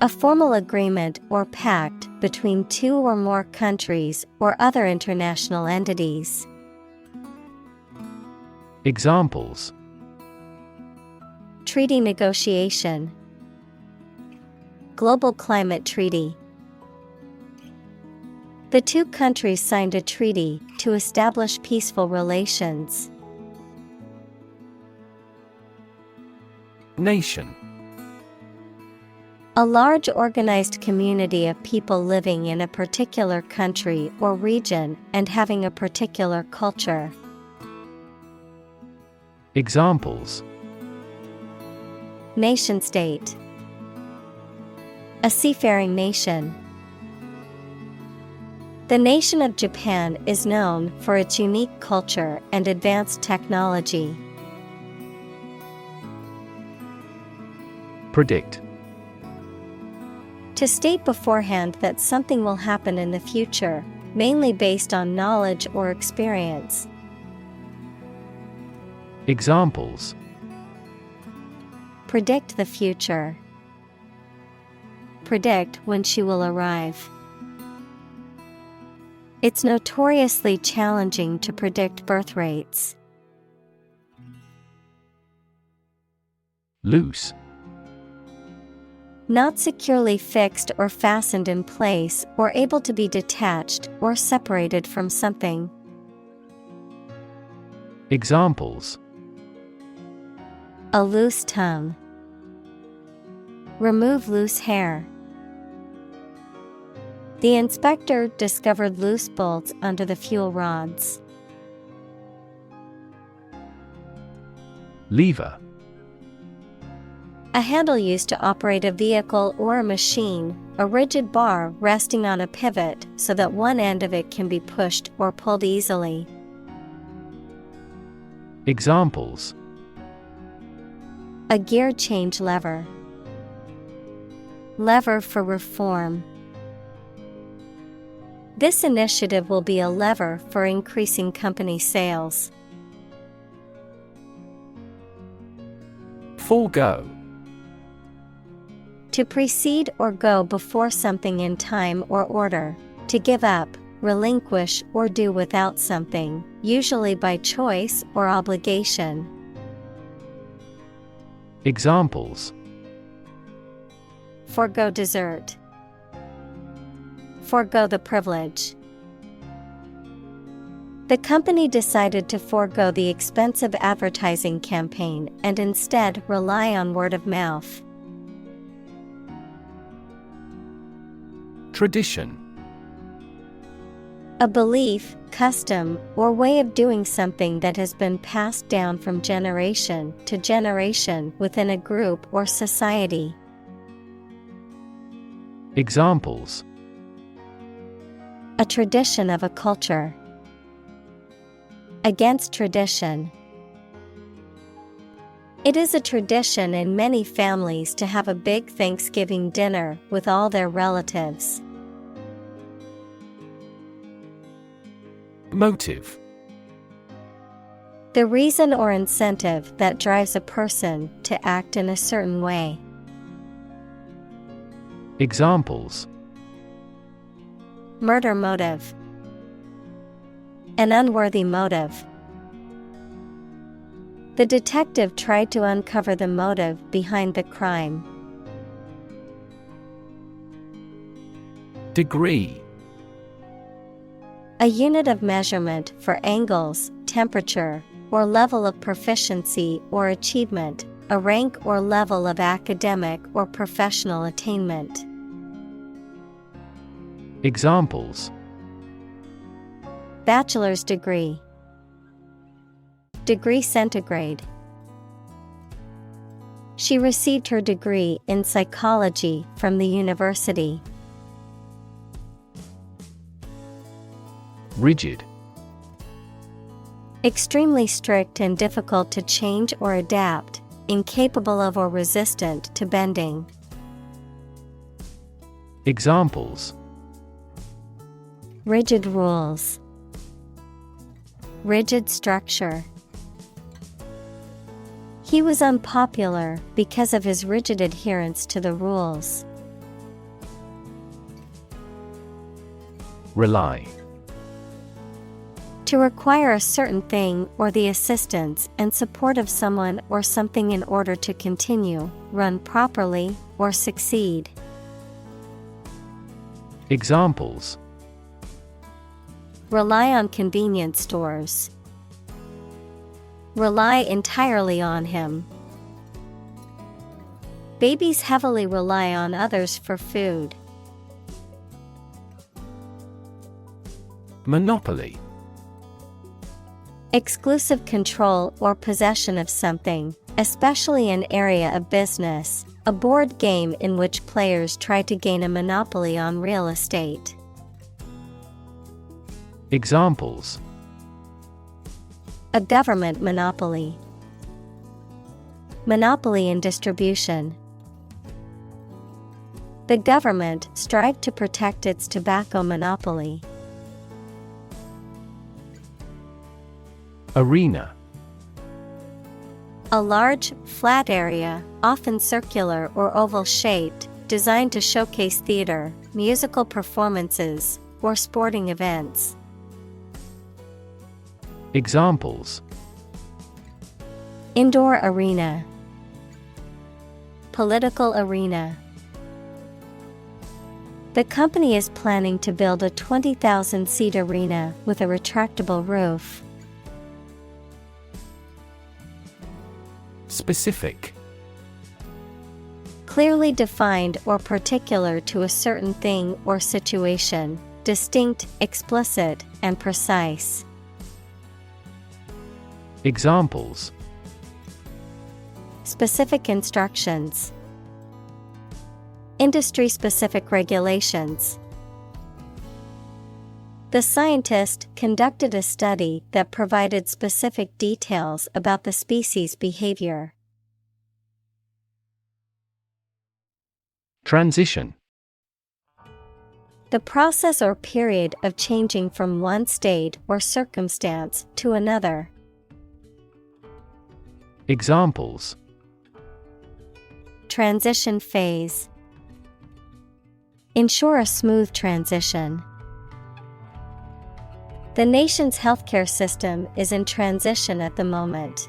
A formal agreement or pact between two or more countries or other international entities. Examples: Treaty negotiation. Global Climate Treaty. The two countries signed a treaty to establish peaceful relations. Nation. A large organized community of people living in a particular country or region and having a particular culture. Examples: Nation state. A seafaring nation. The nation of Japan is known for its unique culture and advanced technology. Predict. To state beforehand that something will happen in the future, mainly based on knowledge or experience. Examples: Predict the future. Predict when she will arrive. It's notoriously challenging to predict birth rates. Loose. Not securely fixed or fastened in place or able to be detached or separated from something. Examples: A loose tongue. Remove loose hair. The inspector discovered loose bolts under the fuel rods. Lever. A handle used to operate a vehicle or a machine, a rigid bar resting on a pivot so that one end of it can be pushed or pulled easily. Examples: A gear change lever. Lever for reform. This initiative will be a lever for increasing company sales. Forego. To precede or go before something in time or order. To give up, relinquish or do without something, usually by choice or obligation. Examples: Forgo dessert. Forgo the privilege. The company decided to forego the expensive advertising campaign and instead rely on word of mouth. Tradition. A belief, custom, or way of doing something that has been passed down from generation to generation within a group or society. Examples: A tradition of a culture. Against tradition. It is a tradition in many families to have a big Thanksgiving dinner with all their relatives. Motive. The reason or incentive that drives a person to act in a certain way. Examples: Murder motive. An unworthy motive. The detective tried to uncover the motive behind the crime. Degree. A unit of measurement for angles, temperature, or level of proficiency or achievement, a rank or level of academic or professional attainment. Examples: Bachelor's degree. Degree centigrade. She received her degree in psychology from the university. Rigid. Extremely strict and difficult to change or adapt, incapable of or resistant to bending. Examples: Rigid rules. Rigid structure. He was unpopular because of his rigid adherence to the rules. Rely. To require a certain thing or the assistance and support of someone or something in order to continue, run properly, or succeed. Examples: Rely on convenience stores. Rely entirely on him. Babies heavily rely on others for food. Monopoly. Exclusive control or possession of something, especially an area of business, a board game in which players try to gain a monopoly on real estate. Examples: A government monopoly. Monopoly in distribution. The government strived to protect its tobacco monopoly. Arena. A large, flat area, often circular or oval-shaped, designed to showcase theater, musical performances, or sporting events. Examples: Indoor arena. Political arena. The company is planning to build a 20,000-seat arena with a retractable roof. Specific. Clearly defined or particular to a certain thing or situation, distinct, explicit, and precise. Examples: Specific instructions. Industry-specific regulations. The scientist conducted a study that provided specific details about the species' behavior. Transition. The process or period of changing from one state or circumstance to another. Examples: Transition phase. Ensure a smooth transition. The nation's healthcare system is in transition at the moment.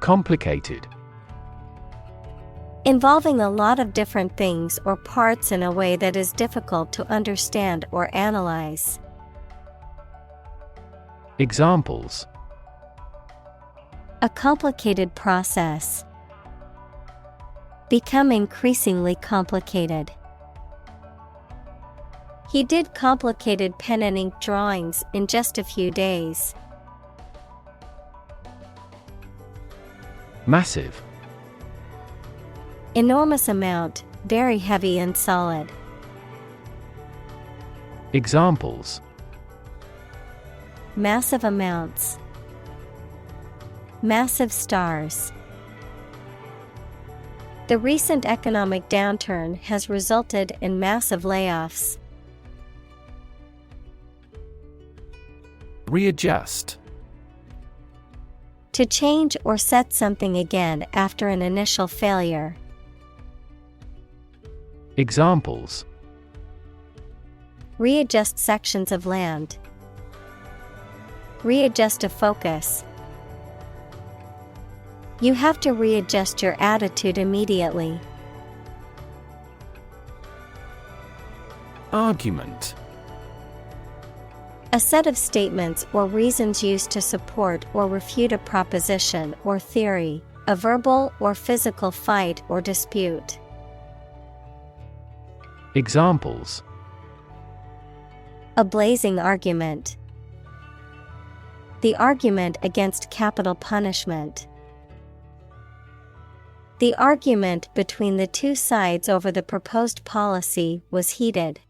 Complicated. Involving a lot of different things or parts in a way that is difficult to understand or analyze. Examples: A complicated process. Become increasingly complicated. He did complicated pen and ink drawings in just a few days. Massive. Enormous amount, very heavy and solid. Examples: Massive amounts. Massive stars. The recent economic downturn has resulted in massive layoffs. Readjust. To change or set something again after an initial failure. Examples: Readjust sections of land. Readjust a focus. You have to readjust your attitude immediately. Argument. A set of statements or reasons used to support or refute a proposition or theory, a verbal or physical fight or dispute. Examples: A blazing argument. The argument against capital punishment. The argument between the two sides over the proposed policy was heated.